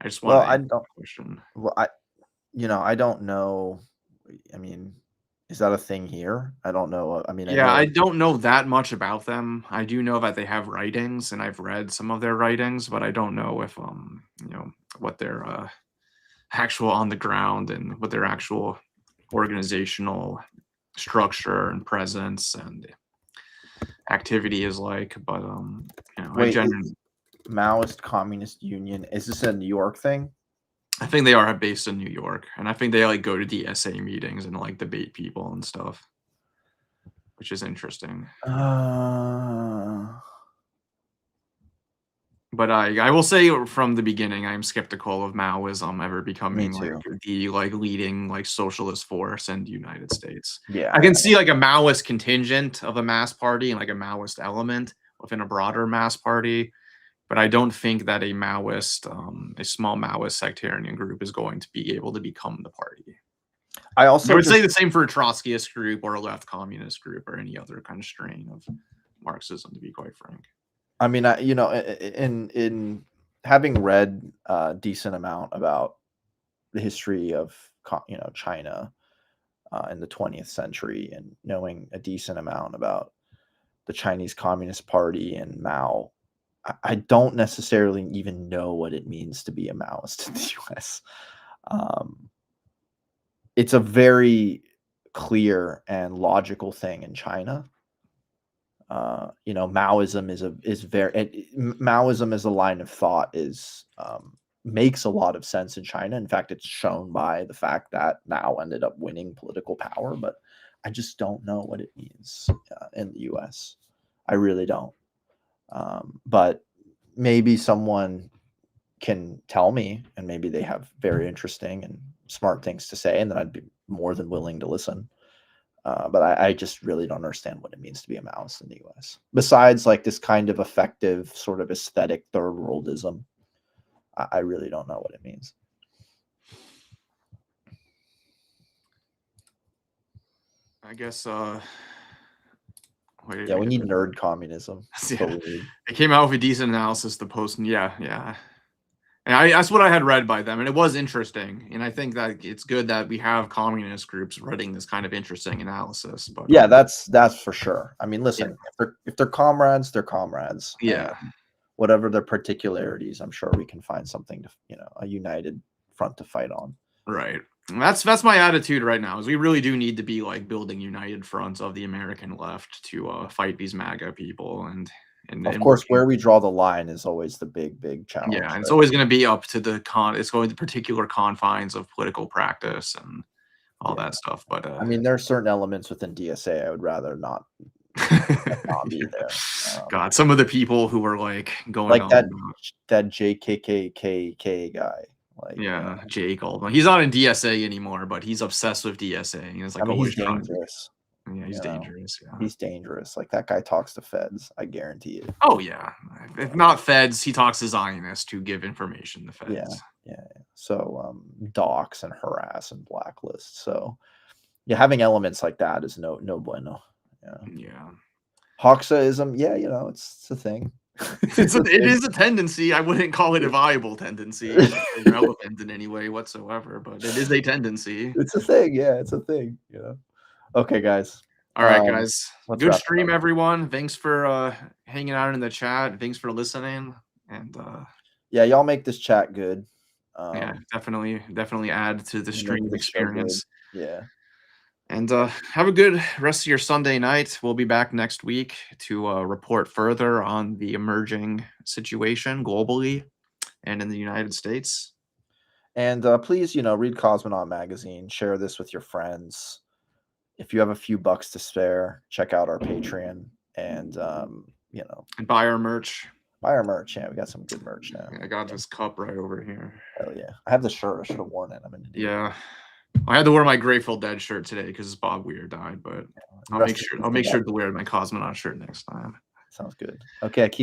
just want to ask a question. Well, I don't know. I mean, is that a thing here? I don't know. I mean, I don't know that much about them. I do know that they have writings, and I've read some of their writings, but I don't know if what their actual on the ground and what their actual organizational structure and presence and activity is like. But wait, Maoist Communist Union, is this a New York thing? I think they are based in New York, and I think they like go to DSA meetings and like debate people and stuff. which is interesting. But I will say from the beginning, I'm skeptical of Maoism ever becoming too. like the leading like socialist force in the United States. Yeah, I can see like a Maoist contingent of a mass party and like a Maoist element within a broader mass party, but I don't think that a small Maoist sectarian group is going to be able to become the party. I I also would say just, the same for a Trotskyist group or a left communist group or any other kind of strain of Marxism, to be quite frank. I mean, in having read a decent amount about the history of China in the 20th century, and knowing a decent amount about the Chinese Communist Party and Mao, I don't necessarily even know what it means to be a Maoist in the U.S. It's a very clear and logical thing in China. Maoism Maoism as a line of thought makes a lot of sense in China. In fact, it's shown by the fact that Mao ended up winning political power, but I just don't know what it means in the US. I really don't. But maybe someone can tell me, and maybe they have very interesting and smart things to say, and then I'd be more than willing to listen. But I just really don't understand what it means to be a Maoist in the U.S. Besides, like, this kind of effective sort of aesthetic third worldism, I really don't know what it means. I guess. Wait, Yeah, we need nerd communism. Yeah. It came out with a decent analysis. The post, yeah. And that's what I had read by them, and it was interesting. And I think that it's good that we have communist groups writing this kind of interesting analysis. But yeah, that's for sure. I mean, listen, if they're comrades, they're comrades. Yeah, whatever their particularities, I'm sure we can find something to, a united front to fight on. Right. And that's my attitude right now. Is we really do need to be like building united fronts of the American left to fight these MAGA people and of course, where we draw the line is always the big challenge. Yeah, it's always going to be up to it's going to particular confines of political practice and all that stuff. But I mean, there are certain elements within DSA I would rather not be there. God, some of the people who were like going like on that JKKK guy. Like, Jake Oldman. He's not in DSA anymore, but he's obsessed with DSA. And it's like, he's dangerous. Yeah, he's dangerous. Yeah, he's dangerous. Like, that guy talks to feds. I guarantee it. Oh yeah, if not feds, he talks to Zionists to give information to feds. Yeah. So dox and harass and blacklist. So yeah, having elements like that is no bueno. Yeah. Hoxaism, it's a thing. It is a tendency. I wouldn't call it a viable tendency, irrelevant in any way whatsoever, but it is a tendency. It's a thing. Yeah, it's a thing. Okay, guys. All right, guys. Good stream, up. everyone. Thanks for hanging out in the chat. Thanks for listening. And yeah, y'all make this chat good. Yeah, definitely add to the stream experience. Yeah. And have a good rest of your Sunday night. We'll be back next week to report further on the emerging situation globally and in the United States. And please, read Cosmonaut magazine. Share this with your friends. If you have a few bucks to spare, check out our Patreon and and buy our merch. Buy our merch. Yeah, we got some good merch now. I got this cup right over here. Hell yeah! I have the shirt. I should have worn it. Yeah. I had to wear my Grateful Dead shirt today because Bob Weir died, but I'll make sure to wear my Cosmonaut shirt next time. Sounds good. Okay, keep